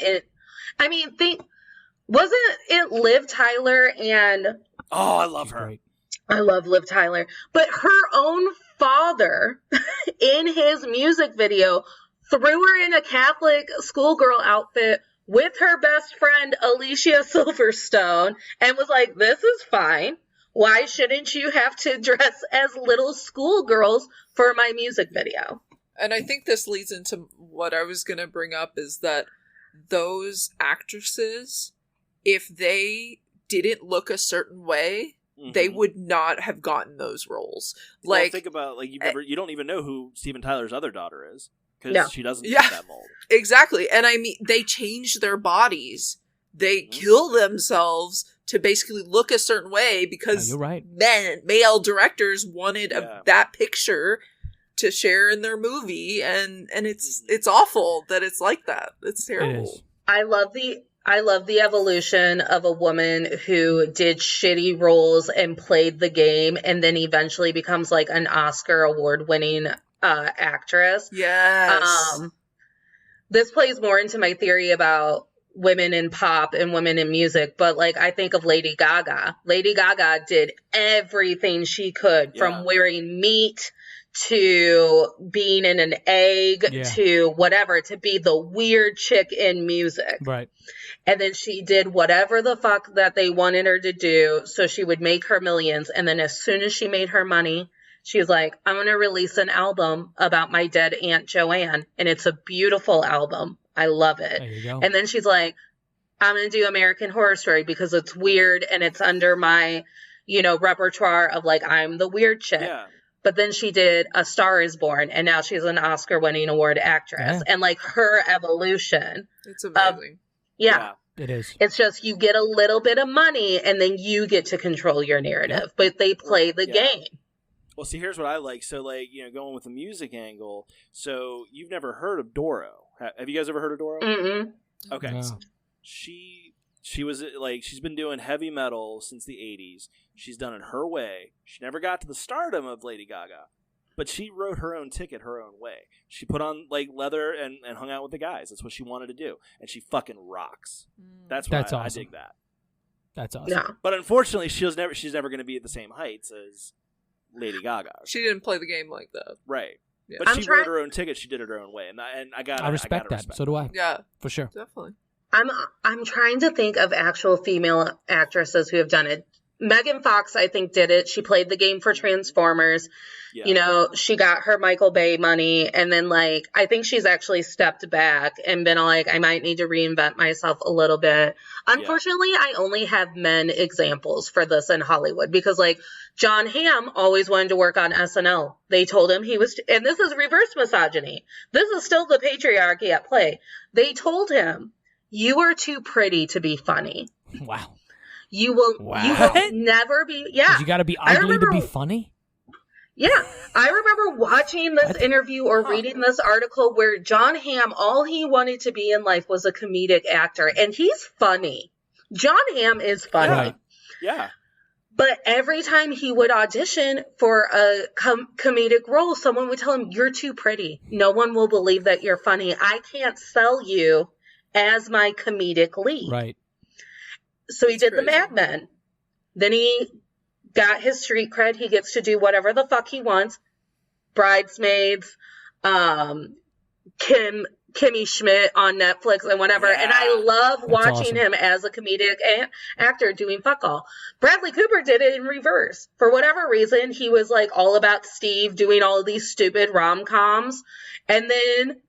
Wasn't it Liv Tyler and... Oh, I love her. Great. I love Liv Tyler. But her own father in his music video threw her in a Catholic schoolgirl outfit with her best friend Alicia Silverstone and was like, this is fine. Why shouldn't you have to dress as little schoolgirls for my music video? And I think this leads into what I was going to bring up is that those actresses, if they didn't look a certain way, they would not have gotten those roles. Like, well, think about you don't even know who Steven Tyler's other daughter is because she doesn't fit that mold. Exactly, and I mean they change their bodies, they kill themselves to basically look a certain way because you're right. Male directors wanted that picture to share in their movie, and it's awful that it's like that. It's terrible. I love the evolution of a woman who did shitty roles and played the game and then eventually becomes like an Oscar award-winning actress. Yes. This plays more into my theory about women in pop and women in music, but like I think of Lady Gaga. Lady Gaga did everything she could from wearing meat to being in an egg to whatever to be the weird chick in music. Right. And then she did whatever the fuck that they wanted her to do so she would make her millions. And then as soon as she made her money, she was like, I'm going to release an album about my dead Aunt Joanne. And it's a beautiful album. I love it. There you go. And then she's like, I'm going to do American Horror Story because it's weird and it's under my, repertoire of like, I'm the weird chick. Yeah. But then she did A Star Is Born, and now she's an Oscar-winning award actress. And, like, her evolution. It's amazing. Yeah. It is. It's just you get a little bit of money, and then you get to control your narrative. But they play the game. Well, see, here's what I like. So, like, going with the music angle. So, you've never heard of Doro. Have you guys ever heard of Doro? Mm-mm. Okay. No. So she was like, she's been doing heavy metal since the 80s. She's done it her way. She never got to the stardom of Lady Gaga, but she wrote her own ticket her own way. She put on like leather and hung out with the guys. That's what she wanted to do. And she fucking rocks. That's awesome. I dig that. That's awesome. Yeah. But unfortunately, she's never going to be at the same heights as Lady Gaga. She didn't play the game like that. Right. Yeah. But she wrote her own ticket. She did it her own way. And I respect that. So do I. Yeah. For sure. Definitely. I'm trying to think of actual female actresses who have done it. Megan Fox, I think, did it. She played the game for Transformers. Yeah. She got her Michael Bay money. And then, like, I think she's actually stepped back and been like, I might need to reinvent myself a little bit. Unfortunately, I only have men examples for this in Hollywood because, like, John Hamm always wanted to work on SNL. They told him he was, and this is reverse misogyny. This is still the patriarchy at play. They told him, you are too pretty to be funny. Wow. You will never be. Yeah. You got to be ugly to be funny? Yeah, I remember watching this interview or reading this article where John Hamm, all he wanted to be in life was a comedic actor, and he's funny. John Hamm is funny. Right. Yeah. But every time he would audition for a comedic role, someone would tell him, "You're too pretty. No one will believe that you're funny. I can't sell you as my comedic lead." Right. So he did the Mad Men. Then he got his street cred. He gets to do whatever the fuck he wants. Bridesmaids, Kimmy Schmidt on Netflix and whatever. Yeah. And I love watching awesome. him as a comedic actor doing fuck all. Bradley Cooper did it in reverse. For whatever reason, he was like all about Steve doing all of these stupid rom-coms. And then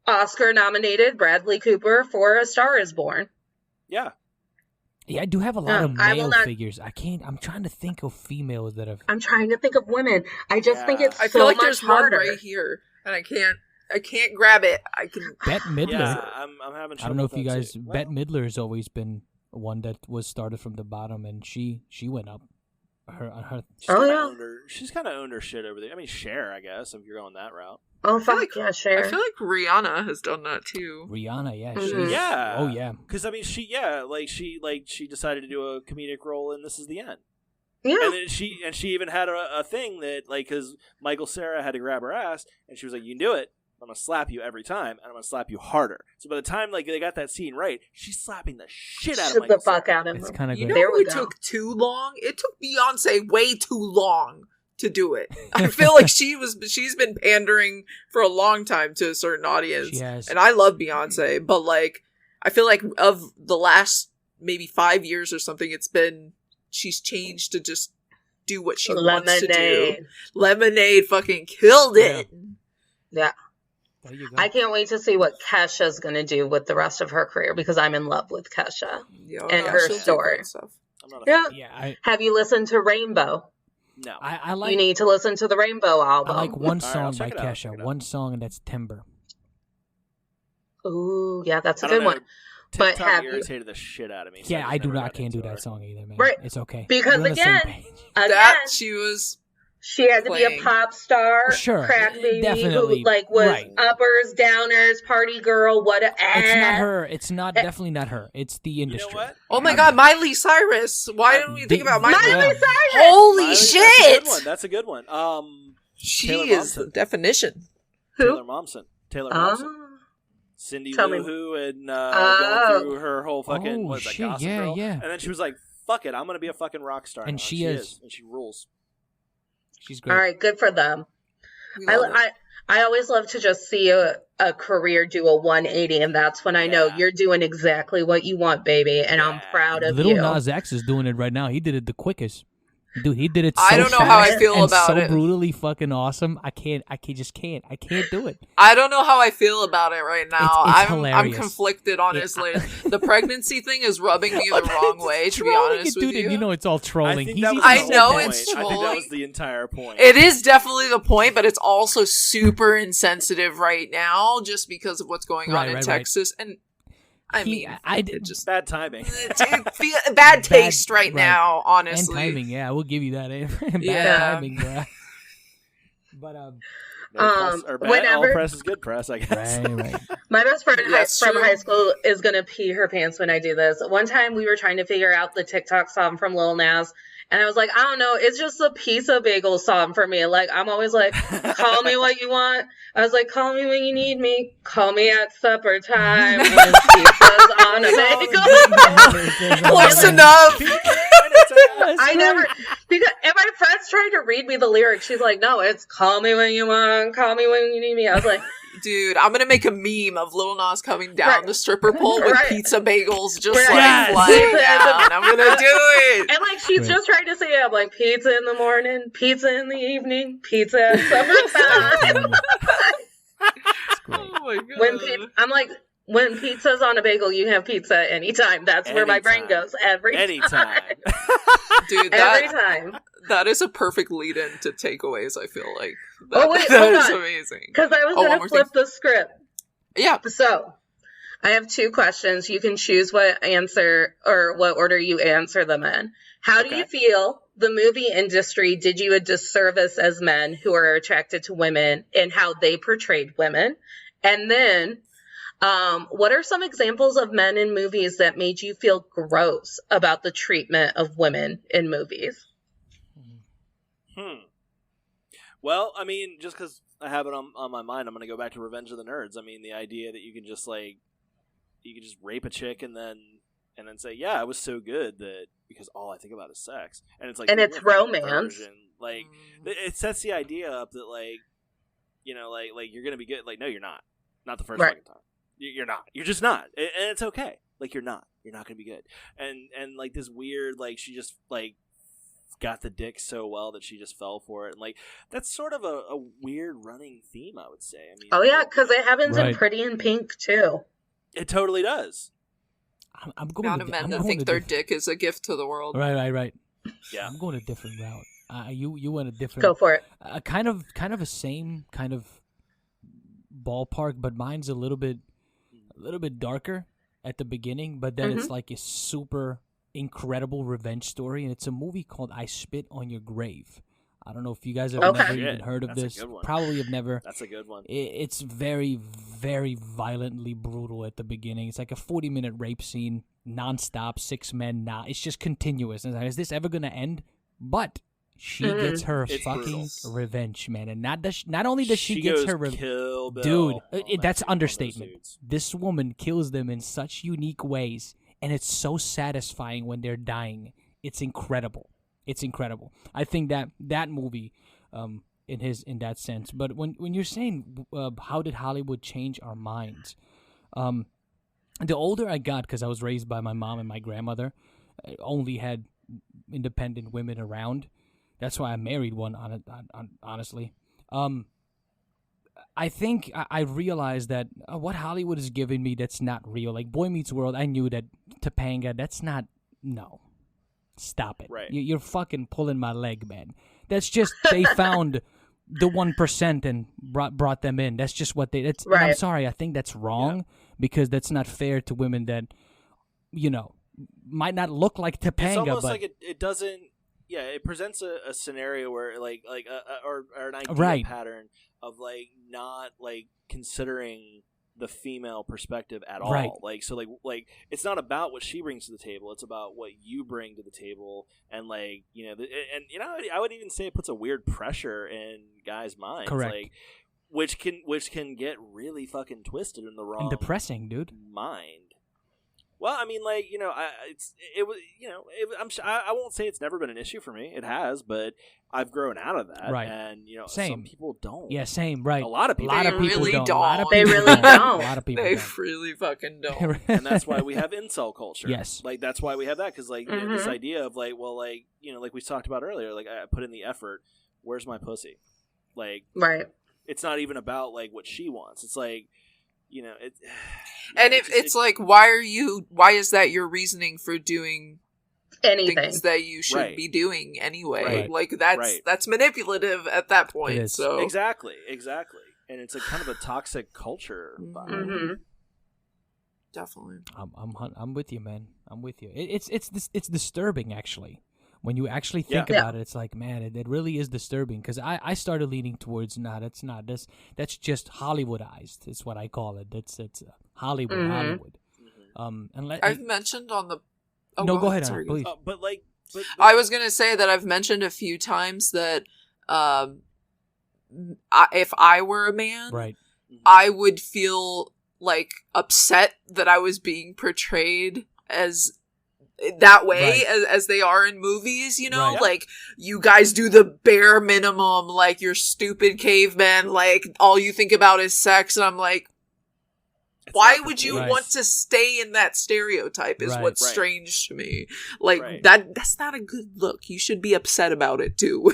Oscar nominated Bradley Cooper for A Star is Born. Yeah. Yeah, I do have a lot of I will male not- figures. I'm trying to think of females that have. I'm trying to think of women. I just think it's I so feel like much there's harder. one right here, and I can't grab it. I can. Bette Midler. Yeah, I'm having trouble I don't know if with you that guys. too. Bette Midler has always been one that was started from the bottom, and she went up. She's kind of owned her shit over there. I mean, Cher, I guess, if you're going that route. Oh, feel fuck like- yeah, Cher. I feel like Rihanna has done that too. Rihanna, yeah, Mhm. she's, Yeah. oh yeah, Because I mean, she decided to do a comedic role, and This Is the End. Yeah. And then she even had a thing that, like, because Michael Cera had to grab her ass, and she was like, "You can do it. I'm gonna slap you every time, and I'm gonna slap you harder." So by the time like they got that scene right, she's slapping the shit out of Shit Michael the fuck Cera. out of it's him. kind of You great. know There we who go. took too long? It took Beyonce way too long to do it. I feel like she's been pandering for a long time to a certain audience. She has. And I love Beyonce, but like I feel like of the last maybe 5 years or something, she's changed to just do what she wants to do. Lemonade. Lemonade fucking killed it. Yeah. There you go. I can't wait to see what Kesha's going to do with the rest of her career because I'm in love with Kesha. Yeah, And her she'll do story. great stuff. I'm not a Yeah. yeah, Have you listened to Rainbow? no. I like. You need to listen to the Rainbow I album. like one All right, song I'll by check it out, check Kesha. it out. One song, and that's Timber. Ooh, yeah, that's a I don't good know. one. But TikTok have you- irritated the shit out of me. so Yeah, just I do never not. got Can't do into that it. song either, man. Right. It's okay. Because We're on the same again- page. Again, That she was she had to be a playing. pop star, Sure, crack baby, definitely, who like was right. uppers, downers, party girl, what a It's not her. It's not definitely not her. It's the You know industry. what? Oh my god, Miley Cyrus. Why didn't we think about Miley? Miley Yeah. Cyrus. Holy Miley, shit! That's a good one. She Taylor is the Momsen. definition. Taylor Momsen. Taylor Momsen. Oh. Cindy Tell me. Lou Who and Oh. going through her whole fucking Oh, what's that shit, Gossip yeah, Girl. yeah. And then she was like, "Fuck it, I'm gonna be a fucking rock star." And now." she is. and she rules. She's great. All right, good for them. We love it. I always love to just see a career do a 180, and that's when I know Yeah. you're doing exactly what you want, baby, and I'm Yeah. proud of Little you. Nas X is doing it right now. He did it the quickest. Dude, he did it so I don't know how I fast feel and about so it. brutally fucking awesome. I can't do it. I don't know how I feel about it right now. It's I'm hilarious. conflicted, honestly. The pregnancy thing is rubbing me the wrong way, to be Trolling honest it, with dude, you. and you know it's all trolling. I think He's that was even I the said know whole that. it's point. I think that trolling. was the entire point. It is definitely the point, but it's also super insensitive right now just because of what's going on in Right. Texas. And I mean, it just Bad timing. bad taste right right. now, And honestly. timing, yeah, we'll give you that. Bad Yeah. timing, bro. But No press, or bad, all whenever- press is good press, I guess. right. My best friend That's from true. high school is gonna pee her pants when I do this. One time we were trying to figure out the TikTok song from Lil Nas, and I was like, I don't know, it's just a pizza bagel song for me. Like I'm always like, call me what you want. I was like, call me when you need me. Call me at supper time when pizza's on a bagel. Close enough. I never, because and my friends tried to read me the lyrics. She's like, no, it's call me when you want, call me when you need me. I was like, Dude, I'm gonna make a meme of Lil Nas coming down Right. the stripper pole with Right. pizza bagels just Right. like Yes. flying down. I'm gonna do it. and like she's Right. just trying to say it. I'm like, pizza in the morning, pizza in the evening, pizza at summertime. It's great. Oh my god. I'm like, when pizza's on a bagel, you have pizza anytime. That's where my brain Anytime. goes every Anytime. Dude, Every time. that is a perfect lead-in to takeaways, I feel like. Oh, wait, that hold is on. amazing. Because I was Oh, one going more to flip the script. Yeah. So, I have two questions. You can choose what answer or what order you answer them in. How do you Okay. feel the movie industry did you a disservice as men who are attracted to women and how they portrayed women? And then, what are some examples of men in movies that made you feel gross about the treatment of women in movies? Well, I mean, just because I have it on my mind, I'm going to go back to Revenge of the Nerds. I mean, the idea that you can just rape a chick and then say, yeah, it was so good that because all I think about is sex, and it's like, and it's romance. Like, it sets the idea up that like you're going to be good. Like, no, you're not. Not the first fucking time. You're not. You're just not, and it's okay. Like, you're not. You're not going to be good. And like this weird, like she just like got the dick so well that she just fell for it, and like that's sort of a weird running theme, I would say. I mean, oh yeah, because it happens in Pretty in Pink too. It totally does. I'm going amount of men that think their dick is a gift to the world. Right. Yeah, I'm going a different route. You went a different. Go for it. Kind of a same kind of ballpark, but mine's a little bit darker at the beginning, but then it's like a super incredible revenge story, and it's a movie called I Spit on Your Grave. I don't know if you guys have never even heard of this. Probably have never. That's a good one. It's very, very violently brutal at the beginning. It's like a 40-minute rape scene, nonstop, 6 men. It's just continuous. And is this ever going to end? But she gets her fucking revenge, man. And not only does she gets her revenge, dude, that's understatement. This woman kills them in such unique ways, and it's so satisfying when they're dying. It's incredible. It's incredible. I think that movie, in that sense. But when you're saying how did Hollywood change our minds, the older I got, because I was raised by my mom and my grandmother, I only had independent women around. That's why I married one. Honestly, I think I realized that what Hollywood is giving me, that's not real. Like Boy Meets World, I knew that Topanga, that's not. No. Stop it. Right. You're fucking pulling my leg, man. That's just, they found the 1% and brought them in. That's just what they, and I'm sorry, I think that's wrong because that's not fair to women that, might not look like Topanga. It's almost but like it doesn't, it presents a scenario where or an idea pattern of like not like considering the female perspective at all. Like, so like it's not about what she brings to the table, it's about what you bring to the table. And like, I would even say it puts a weird pressure in guys' minds. Correct. Like which can get really fucking twisted in the wrong and depressing, dude. Mind. Well, I mean, like, I won't say it's never been an issue for me. It has, but I've grown out of that. Right. And, same. Some people don't. Yeah, same. Right. A lot of people. They really don't. A lot of They people really don't. A lot of people They don't. really fucking don't. And that's why we have incel culture. Yes. Like, that's why we have that. Because, like, this idea of, like, well, like, like we talked about earlier, like, I put in the effort. Where's my pussy? Like, right. It's not even about, like, what she wants. It's like, and it's like, why is that your reasoning for doing anything things that you should be doing anyway? Right. Like that's manipulative at that point. It is. So exactly, and it's a kind of a toxic culture. Definitely, I'm with you, man. I'm with you. It's disturbing actually. When you actually think about it, it's like, man, it really is disturbing. Because I started leaning towards, that's not this. That's just Hollywoodized. It's what I call it. It's Hollywood. I've mentioned on the. Oh, no, go ahead, sorry, please. But I was gonna say that I've mentioned a few times that, if I were a man, right, I would feel like upset that I was being portrayed as that way as they are in movies, like you guys do the bare minimum, like you're stupid cavemen, like all you think about is sex, and I'm like, why would you want to stay in that stereotype is what's strange to me. Like that's not a good look. You should be upset about it too.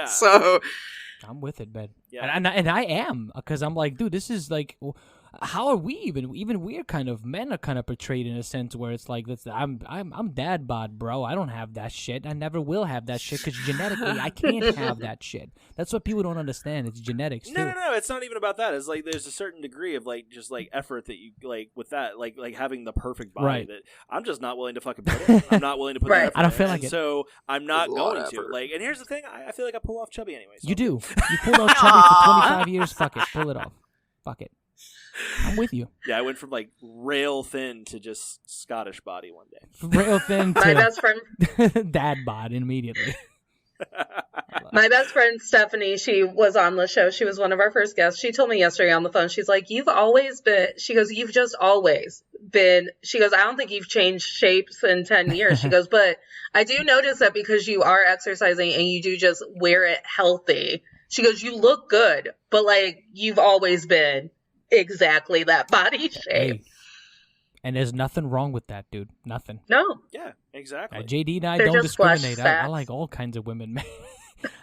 So I'm with it, man. And I am, because I'm like, dude, this is like, how are we even we're kind of men are kind of portrayed in a sense where it's like I'm dad bod, bro. I don't have that shit. I never will have that shit because genetically I can't have that shit. That's what people don't understand. It's genetics too. No. It's not even about that. It's like there's a certain degree of like just like effort that you like with that, like having the perfect body that I'm just not willing to fucking put in. I'm not willing to put that effort I don't feel like it. So I'm not going to. Like, and here's the thing. I feel like I pull off chubby anyway. So. You do. You pulled off chubby for 25 years. Fuck it. Pull it off. Fuck it. I'm with you. Yeah, I went from like rail thin to just Scottish body one day. Rail thin to my best friend dad bod immediately. My best friend Stephanie, she was on the show. She was one of our first guests. She told me yesterday on the phone, she's like, you've just always been, she goes, I don't think you've changed shapes in 10 years. She goes, but I do notice that because you are exercising and you do just wear it healthy. She goes, you look good, but like you've always been exactly that body shape. Hey. And there's nothing wrong with that, dude. Nothing. No. Yeah, exactly. JD and I They're don't just flesh discriminate. I facts. like all kinds of women, man.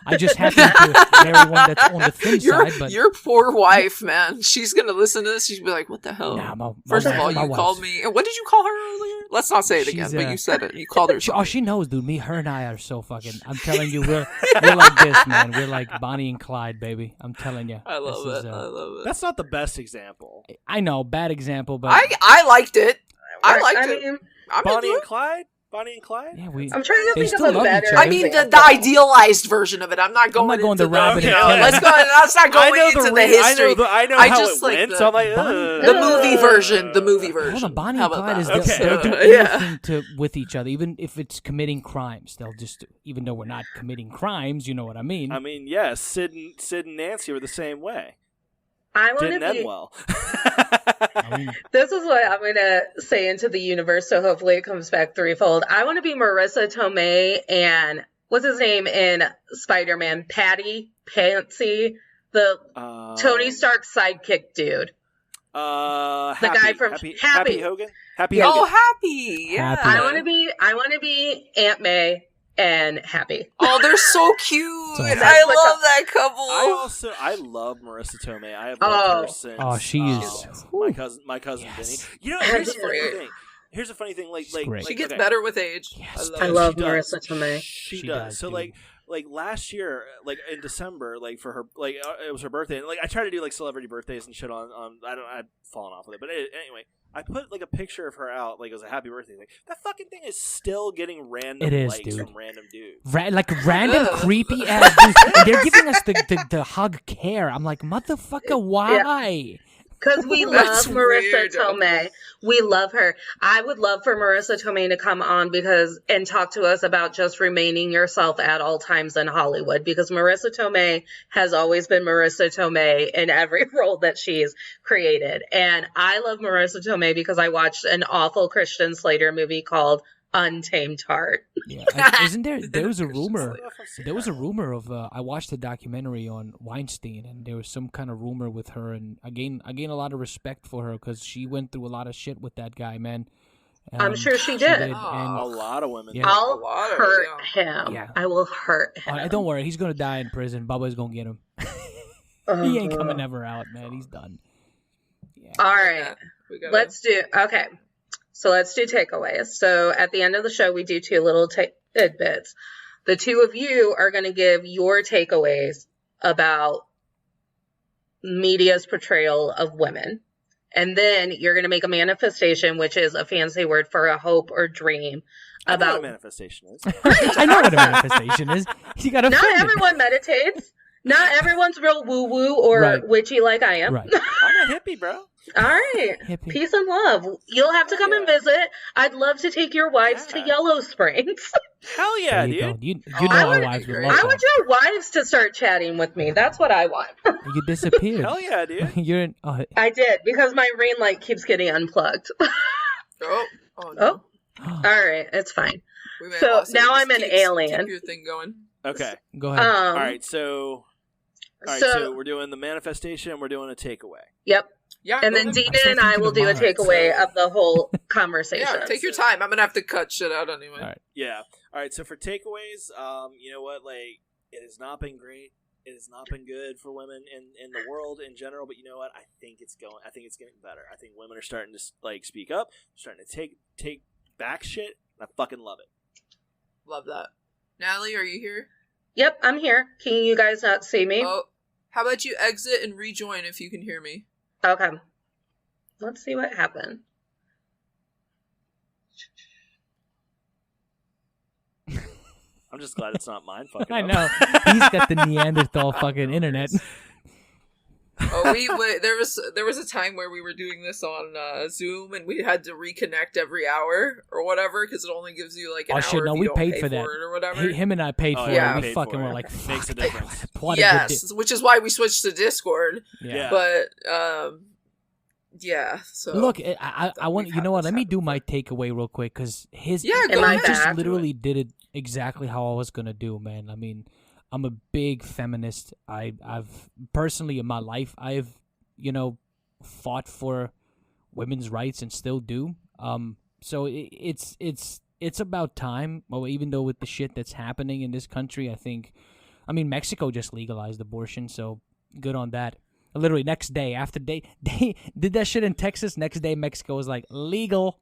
I just happen to marry one that's on the thin side. But Your poor wife, man. She's going to listen to this. She's be like, what the hell? Nah, First of all, you called me. And what did you call her earlier? Let's not say it again, but you said it. You called her. She knows, dude. Her and I are so fucking. I'm telling you, we're like this, man. We're like Bonnie and Clyde, baby. I'm telling you. I love it. I love it. That's not the best example. I know, bad example, but I liked it. I liked it. I'm Bonnie and Clyde? Bonnie and Clyde? Yeah, I'm trying to think of a better. I mean, the idealized version of it. I'm not going into the rabbit. Okay, let's not go into the history. I know how it went. So I'm like, the movie version. The movie version. Hold on, Bonnie and Clyde is they'll do anything with each other, even if it's committing crimes. They'll just, even though we're not committing crimes, you know what I mean. I mean, yes, Sid and Nancy were the same way. Didn't end well. This is what I'm going to say into the universe, so hopefully it comes back threefold. I want to be Marissa Tomei and, what's his name in Spider-Man? Pansy, the Tony Stark sidekick dude. The guy from Happy Hogan? Happy Hogan. Oh, Happy. Yeah. I want to be Aunt May and Happy. Oh, they're so cute. I love that couple. I love Marissa Tomei. I have loved her since. She is my cousin Vinny. Yes. You know, here's a funny thing. Like she gets better with age. Yes, I love Marissa Tomei. She does. So like last year, like in December, like for her, like it was her birthday, and like I try to do like celebrity birthdays and shit on. I've fallen off with it, but anyway, I put like a picture of her out, like it was a happy birthday thing. That fucking thing is still getting random likes from random dudes, random creepy ass dudes. And they're giving us the hug care. I'm like, motherfucker, why? Yeah. Because we love Marissa Tomei. We love her. I would love for Marissa Tomei to come on and talk to us about just remaining yourself at all times in Hollywood. Because Marissa Tomei has always been Marissa Tomei in every role that she's created. And I love Marissa Tomei because I watched an awful Christian Slater movie called Untamed Heart. Yeah, isn't there was a rumor of I watched a documentary on Weinstein, and there was some kind of rumor with her, and I gain a lot of respect for her because she went through a lot of shit with that guy, man. I'm sure she did. And, a lot of women. Yeah. I'll hurt him. Yeah. I will hurt him. Don't worry, he's gonna die in prison. Bubba's gonna get him. He ain't coming ever out, man. He's done. Yeah. All right, let's do takeaways. So at the end of the show, we do two little tidbits. The two of you are going to give your takeaways about media's portrayal of women. And then you're going to make a manifestation, which is a fancy word for a hope or dream. I know what a manifestation is. I know what a manifestation is. You got to. Not everyone meditates. Not everyone's real woo-woo or witchy like I am. Right. I'm a hippie, bro. All right. Hippie. Peace and love. You'll have to come and visit. I'd love to take your wives to Yellow Springs. Hell yeah, dude. You know our wives would love I that. want your wives to start chatting with me. That's what I want. You disappeared. Hell yeah, dude. You're I did, because my ring light keeps getting unplugged. Oh no. All right. It's fine. So now I'm an alien. Keep your thing going. Okay. Go ahead. All right, so we're doing the manifestation. We're doing a takeaway. Yep. Yeah. And then Dina and I will do a takeaway of the whole conversation. Yeah, take your time. I'm gonna have to cut shit out anyway. All right. Yeah. All right. So for takeaways, you know what? Like, it has not been great. it has not been good for women in the world in general. But you know what? I think it's getting better. I think women are starting to like speak up, starting to take back shit. And I fucking love it. Love that. Natalie, are you here? Yep, I'm here. Can you guys not see me? Oh, how about you exit and rejoin if you can hear me? Okay. Let's see what happened. I'm just glad it's not mine fucking I up. know. He's got the Neanderthal fucking internet. Oh, there was a time where we were doing this on Zoom and we had to reconnect every hour or whatever because it only gives you like an hour. Shit, no, if you we don't paid pay for that. it or whatever. Him and I paid for yeah. it. We fucking were like, makes a difference. Yes, which is why we switched to Discord. Yeah. But yeah. So look, I want you know what? Let me do my takeaway real quick because he just literally did it exactly how I was gonna do, man. I mean, I'm a big feminist. I've personally in my life I've fought for women's rights and still do. So it's about time. Well, even though with the shit that's happening in this country, I mean Mexico just legalized abortion, so good on that. Literally next day after they did that shit in Texas, next day Mexico was like legal.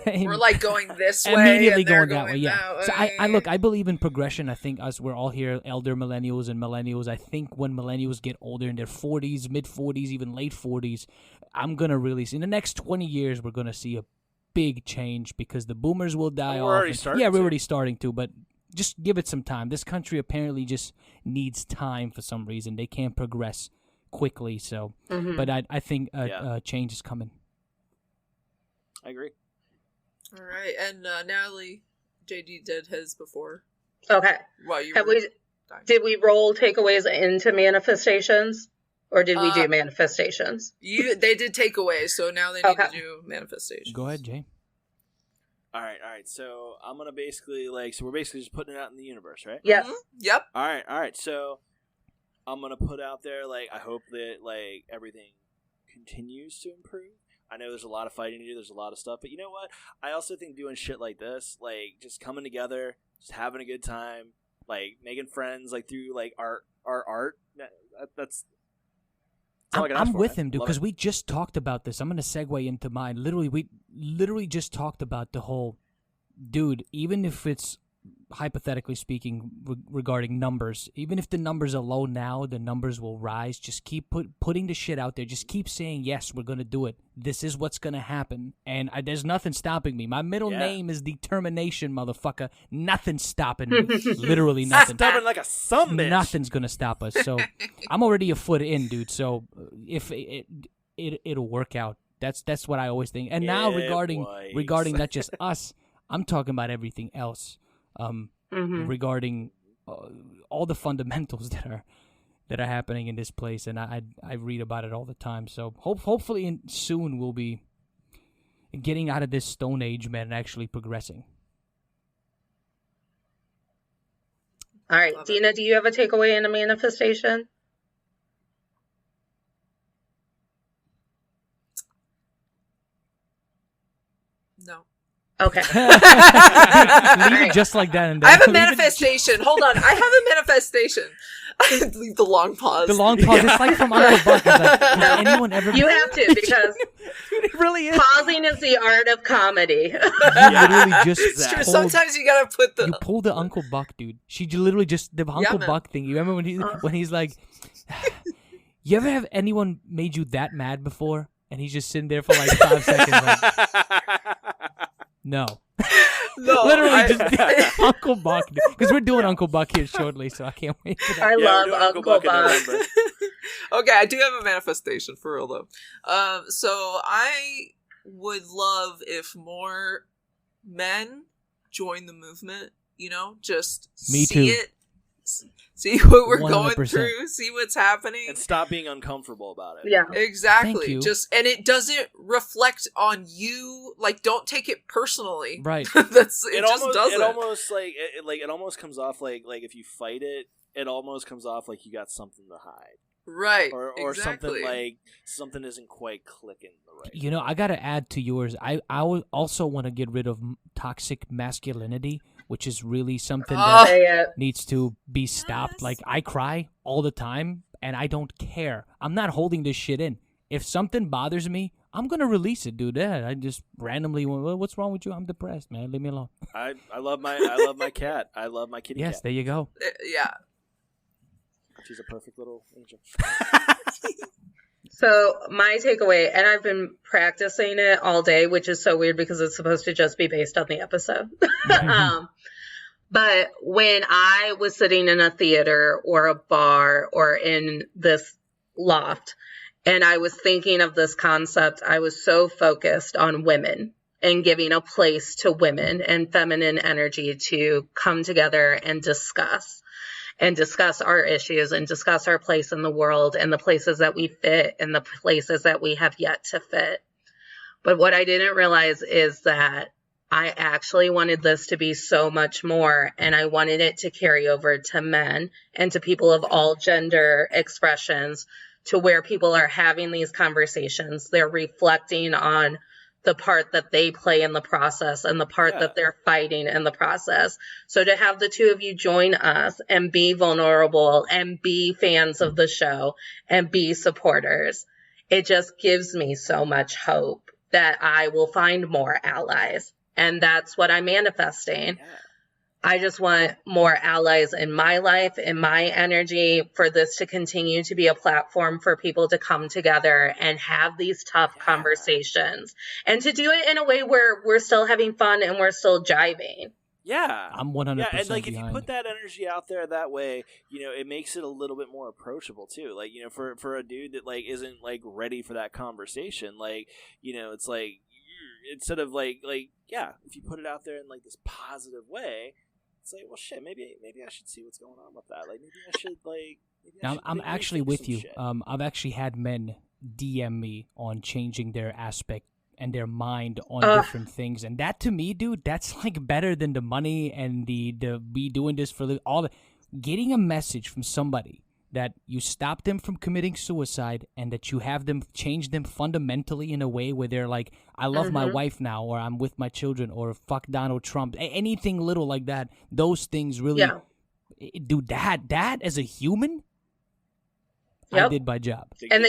We're like going this way, immediately and they're going that way. Yeah. So I believe in progression. I think we're all here, elder millennials and millennials. I think when millennials get older in their 40s, mid 40s, even late 40s, I'm gonna really see in the next 20 years we're gonna see a big change because the boomers will die off. We're already starting to, but just give it some time. This country apparently just needs time for some reason. They can't progress quickly. So, but I think change is coming. I agree. All right, and Natalie, JD did his before. Okay. Well, did we roll takeaways into manifestations, or did we do manifestations? They did takeaways, so now they need to do manifestations. Go ahead, Jay. All right. So I'm gonna basically we're basically just putting it out in the universe, right? Yes. Mm-hmm. Yep. All right. So I'm gonna put out there I hope that everything continues to improve. I know there's a lot of fighting to do. There's a lot of stuff, but you know what? I also think doing shit like this, just coming together, just having a good time, making friends, through our art. That's all I can ask I'm for, with man. him, dude, Love because it. we just talked about this. I'm gonna segue into mine. We literally just talked about the whole, dude. Even if it's hypothetically speaking regarding numbers, even if the numbers are low now, the numbers will rise. Just keep putting the shit out there. Just keep saying yes, we're gonna do it. This is what's gonna happen, and there's nothing stopping me. My middle name is determination, motherfucker. Nothing's stopping me. Literally nothing. Stubborn like a son bitch. Nothing's gonna stop us. So I'm already a foot in, dude. So if it'll work out. That's what I always think. And now regarding not just us, I'm talking about everything else. Regarding all the fundamentals that are happening in this place, and I read about it all the time. So hopefully soon we'll be getting out of this Stone Age, man, and actually progressing. All right, Dina, do you have a takeaway in a manifestation? No. Okay. Leave it just like that. And I have a manifestation. Hold on. I have a manifestation. Leave the long pause. The long pause. It's like from Uncle Buck. Has anyone ever? You have to, because it really is. Pausing is the art of comedy. You literally just it's true. Sometimes you gotta put the. You pull the Uncle Buck, dude. She literally just the Uncle Buck thing. You remember when he's like, you ever have anyone made you that mad before? And he's just sitting there for 5 seconds. No. Literally just Uncle Buck. Because we're doing Uncle Buck here shortly, so I can't wait for that. I love Uncle Buck. Okay, I do have a manifestation for real though. So I would love if more men join the movement, just Me see too. it. See what we're 100%. going through, see what's happening. And stop being uncomfortable about it. Yeah. Exactly. Thank you. And it doesn't reflect on you. Don't take it personally. Right. It just doesn't. It almost comes off like if you fight it, it almost comes off like you got something to hide. Right. Or exactly. something isn't quite clicking the right. I got to add to yours. I would also want to get rid of toxic masculinity. which is really something that Say it. needs to be stopped. Like, I cry all the time, and I don't care. I'm not holding this shit in. If something bothers me, I'm gonna release it, dude. Yeah, I just randomly, what's wrong with you? I'm depressed, man. Leave me alone. I love my cat. I love my kitty Yes, cat. there you go. Yeah. She's a perfect little angel. So my takeaway, and I've been practicing it all day, which is so weird because it's supposed to just be based on the episode. But when I was sitting in a theater or a bar or in this loft, and I was thinking of this concept, I was so focused on women and giving a place to women and feminine energy to come together and discuss our issues and discuss our place in the world and the places that we fit and the places that we have yet to fit. But what I didn't realize is that I actually wanted this to be so much more, and I wanted it to carry over to men and to people of all gender expressions, to where people are having these conversations. They're reflecting on the part that they play in the process and the part that they're fighting in the process. So to have the two of you join us and be vulnerable and be fans of the show and be supporters, it just gives me so much hope that I will find more allies. And that's what I'm manifesting. Yeah. I just want more allies in my life, in my energy, for this to continue to be a platform for people to come together and have these tough conversations, and to do it in a way where we're still having fun and we're still jiving. Yeah, I'm 100%. Yeah, and like behind. If you put that energy out there that way, it makes it a little bit more approachable too. Like, for a dude that like isn't like ready for that conversation, like, it's like instead of like if you put it out there in like this positive way. It's like, well, shit. Maybe I should see what's going on with that. Like, maybe I should like. I'm actually with you. I've actually had men DM me on changing their aspect and their mind on different things, and that to me, dude, that's like better than the money and the be doing this for all the getting a message from somebody that you stop them from committing suicide and that you have them change them fundamentally in a way where they're like, I love my wife now, or I'm with my children, or fuck Donald Trump, anything little like that. Those things really, dude, that as a human, I did my job. And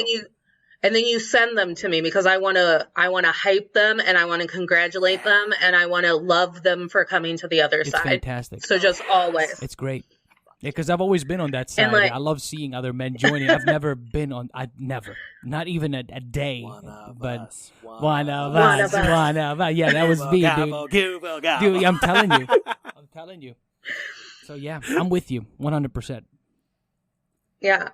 then you send them to me because I want to hype them and I want to congratulate them and I want to love them for coming to the other side. It's fantastic. So just always. It's great. Yeah, because I've always been on that side. I love seeing other men joining. I've never been on. Not even a day. One of us. Yeah, that was me, dude. Dude, I'm telling you. So yeah, I'm with you, 100%. Yeah,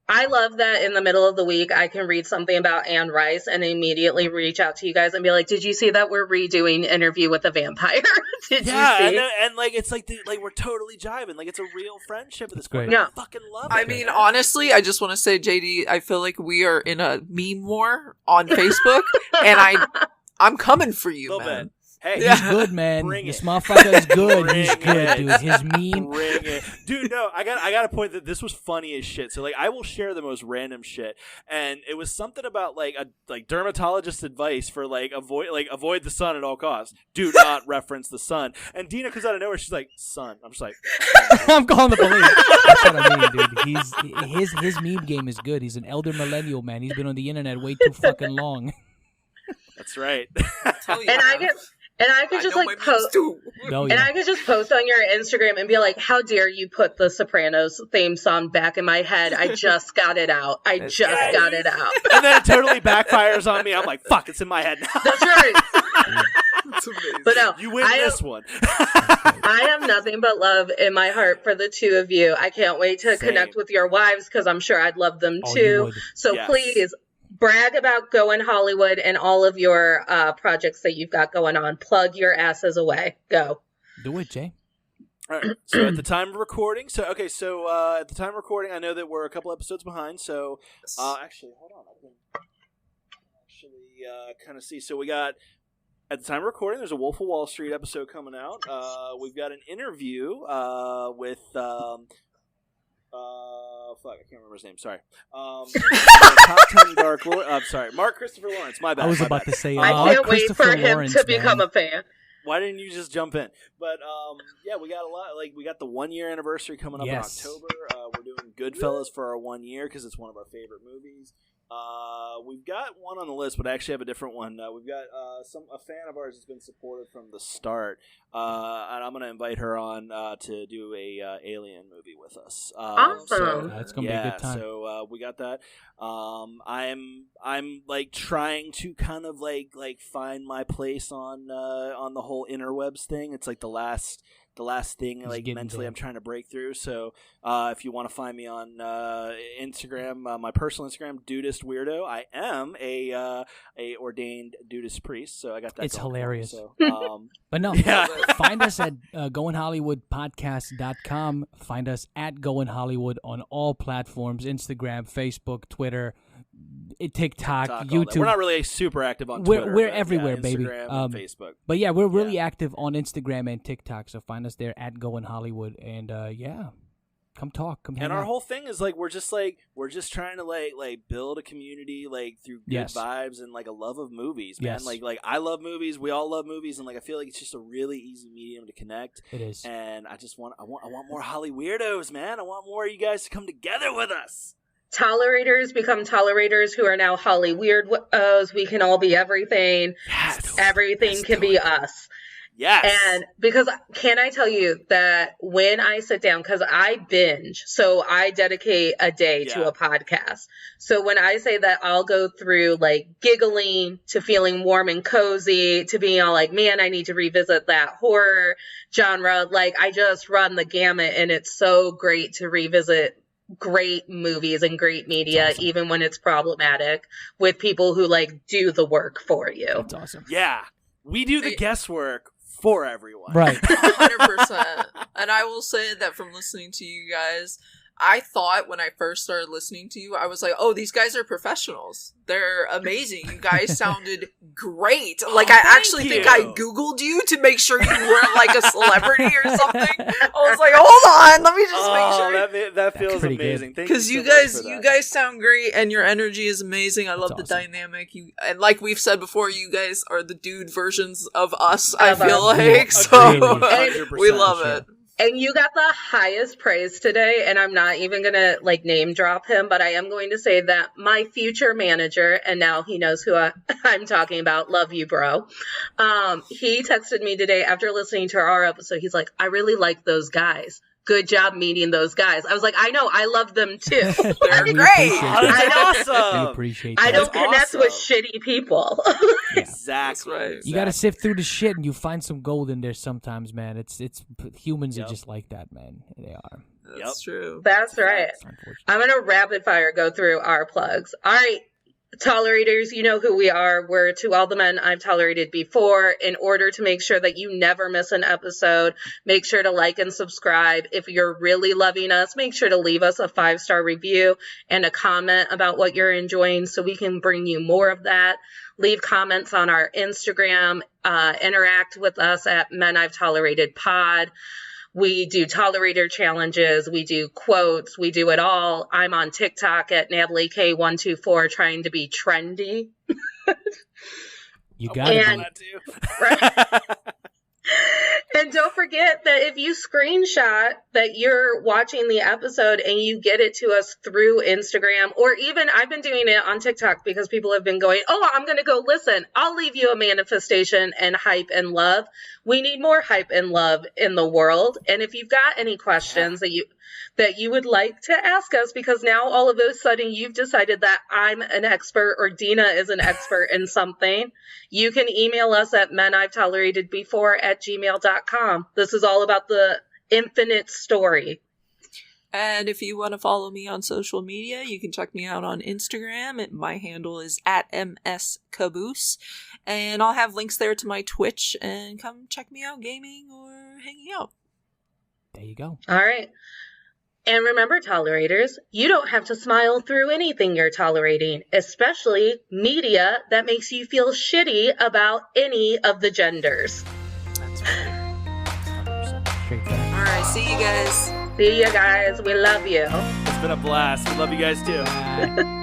I love that in the middle of the week I can read something about Anne Rice and immediately reach out to you guys and be like, did you see that we're redoing Interview with a Vampire? Did you see? And like it's like we're totally jiving. Like it's a real friendship at this point. Yeah. I fucking love it. I mean, honestly, I just want to say, JD, I feel like we are in a meme war on Facebook, and I'm coming for you, man. Bit. Hey, he's good, man. This motherfucker is good. He's good, dude. His meme. Bring it. Dude, no, I got a point that this was funny as shit. So like I will share the most random shit. And it was something about like a dermatologist advice for avoid the sun at all costs. Do not reference the sun. And Dina comes out of nowhere, she's like, sun. I'm just like, I'm calling the police. That's what I mean, dude. His meme game is good. He's an elder millennial, man. He's been on the internet way too fucking long. That's right. And I could just like post, and I could just post on your Instagram and be like, "How dare you put the Sopranos theme song back in my head? I just got it out. got it out." And then it totally backfires on me. I'm like, "Fuck, it's in my head now." That's right. That's amazing. But no, you win this one. I have nothing but love in my heart for the two of you. I can't wait to connect with your wives because I'm sure I'd love them too. So please. Brag about Goin Hollywood and all of your projects that you've got going on. Plug your asses away. Go. Do it, Jay. All right. So at the time of recording, at the time of recording, I know that we're a couple episodes behind. So actually, hold on. I can actually kind of see. So we got at the time of recording, there's a Wolf of Wall Street episode coming out. We've got an interview with. I can't remember his name. Sorry. Top 10 Dark Lord. Sorry, Mark Christopher Lawrence. My bad. I was about to say. I can't wait for him to become a fan. Why didn't you just jump in? But yeah, we got a lot. Like we got the 1 year anniversary coming up in October. We're doing Goodfellas for our 1 year because it's one of our favorite movies. We've got one on the list, but I actually have a different one. We've got a fan of ours has been supportive from the start, and I'm going to invite her on to do a Alien movie with us. Awesome! So, that's going to be a good time. So we got that. I'm like trying to kind of like find my place on the whole interwebs thing. It's like the last thing like mentally I'm trying to break through. So if you want to find me on Instagram, my personal Instagram, Dudist Weirdo, I am a ordained Dudist priest, so I got that. It's hilarious. So, but no, find us at goinhollywoodpodcast.com. Find us at Goin Hollywood on all platforms: Instagram, Facebook, Twitter, TikTok, YouTube. We're not really super active on Twitter. We're everywhere, baby. Instagram and Facebook. But yeah, we're really active on Instagram and TikTok, so find us there at Goin Hollywood, and come talk, come hang and our out. whole thing is like we're just trying to like build a community like through good vibes and like a love of movies, man. Like I love movies, we all love movies, and like I feel like it's just a really easy medium to connect. It is, and I want more Holly weirdos, man. I want more of you guys to come together with us. Tolerators become tolerators who are now Holly weirdos. We can all be everything. Yes. Everything can be us. Yes. And because can I tell you that when I sit down, because I binge, so I dedicate a day to a podcast. So when I say that I'll go through like giggling to feeling warm and cozy to being all like, man, I need to revisit that horror genre. Like I just run the gamut, and it's so great to revisit great movies and great media, awesome. Even when it's problematic, with people who like do the work for you. That's awesome. Yeah. We do the guesswork for everyone. Right. 100%. And I will say that from listening to you guys, I thought when I first started listening to you, I was like, oh, these guys are professionals. They're amazing. You guys sounded great. Like, I actually think I Googled you to make sure you weren't like a celebrity or something. I was like, hold on, let me just make sure. That feels amazing. Because you guys sound great, and your energy is amazing. I love the dynamic. And like we've said before, you guys are the dude versions of us, I feel like. So we love it. And you got the highest praise today, and I'm not even going to like name drop him, but I am going to say that my future manager, and now he knows who I'm talking about, love you, bro. He texted me today after listening to our episode. He's like, I really like those guys. Good job meeting those guys. I was like, I know, I love them too. They're great. Awesome. I don't connect with shitty people. Exactly. Right. You got to sift through the shit, and you find some gold in there sometimes, man. It's humans are just like that, man. They are. That's true. That's right. I'm gonna rapid fire go through our plugs. All right. Tolerators, you know who we are. We're To All the Men I've Tolerated Before. In order to make sure that you never miss an episode, make sure to like and subscribe. If you're really loving us, make sure to leave us a 5-star review and a comment about what you're enjoying so we can bring you more of that. Leave comments on our Instagram. Interact with us at Men I've Tolerated Pod. We do tolerator challenges. We do quotes. We do it all. I'm on TikTok at NatalieK124 trying to be trendy. You got it. Right? And don't forget that if you screenshot that you're watching the episode and you get it to us through Instagram, or even I've been doing it on TikTok because people have been going, oh, I'm going to go listen. I'll leave you a manifestation and hype and love. We need more hype and love in the world. And if you've got any questions that you would like to ask us, because now all of a sudden you've decided that I'm an expert or Dina is an expert in something, you can email us at menI'veTolerated@gmail.com. This is all about the infinite story. And if you want to follow me on social media, you can check me out on Instagram. My handle is @MSCaboose. And I'll have links there to my Twitch, and come check me out gaming or hanging out. There you go. All right. And remember, tolerators, you don't have to smile through anything you're tolerating, especially media that makes you feel shitty about any of the genders. That's right. All right, see you guys. See you guys. We love you. It's been a blast. We love you guys too. Bye.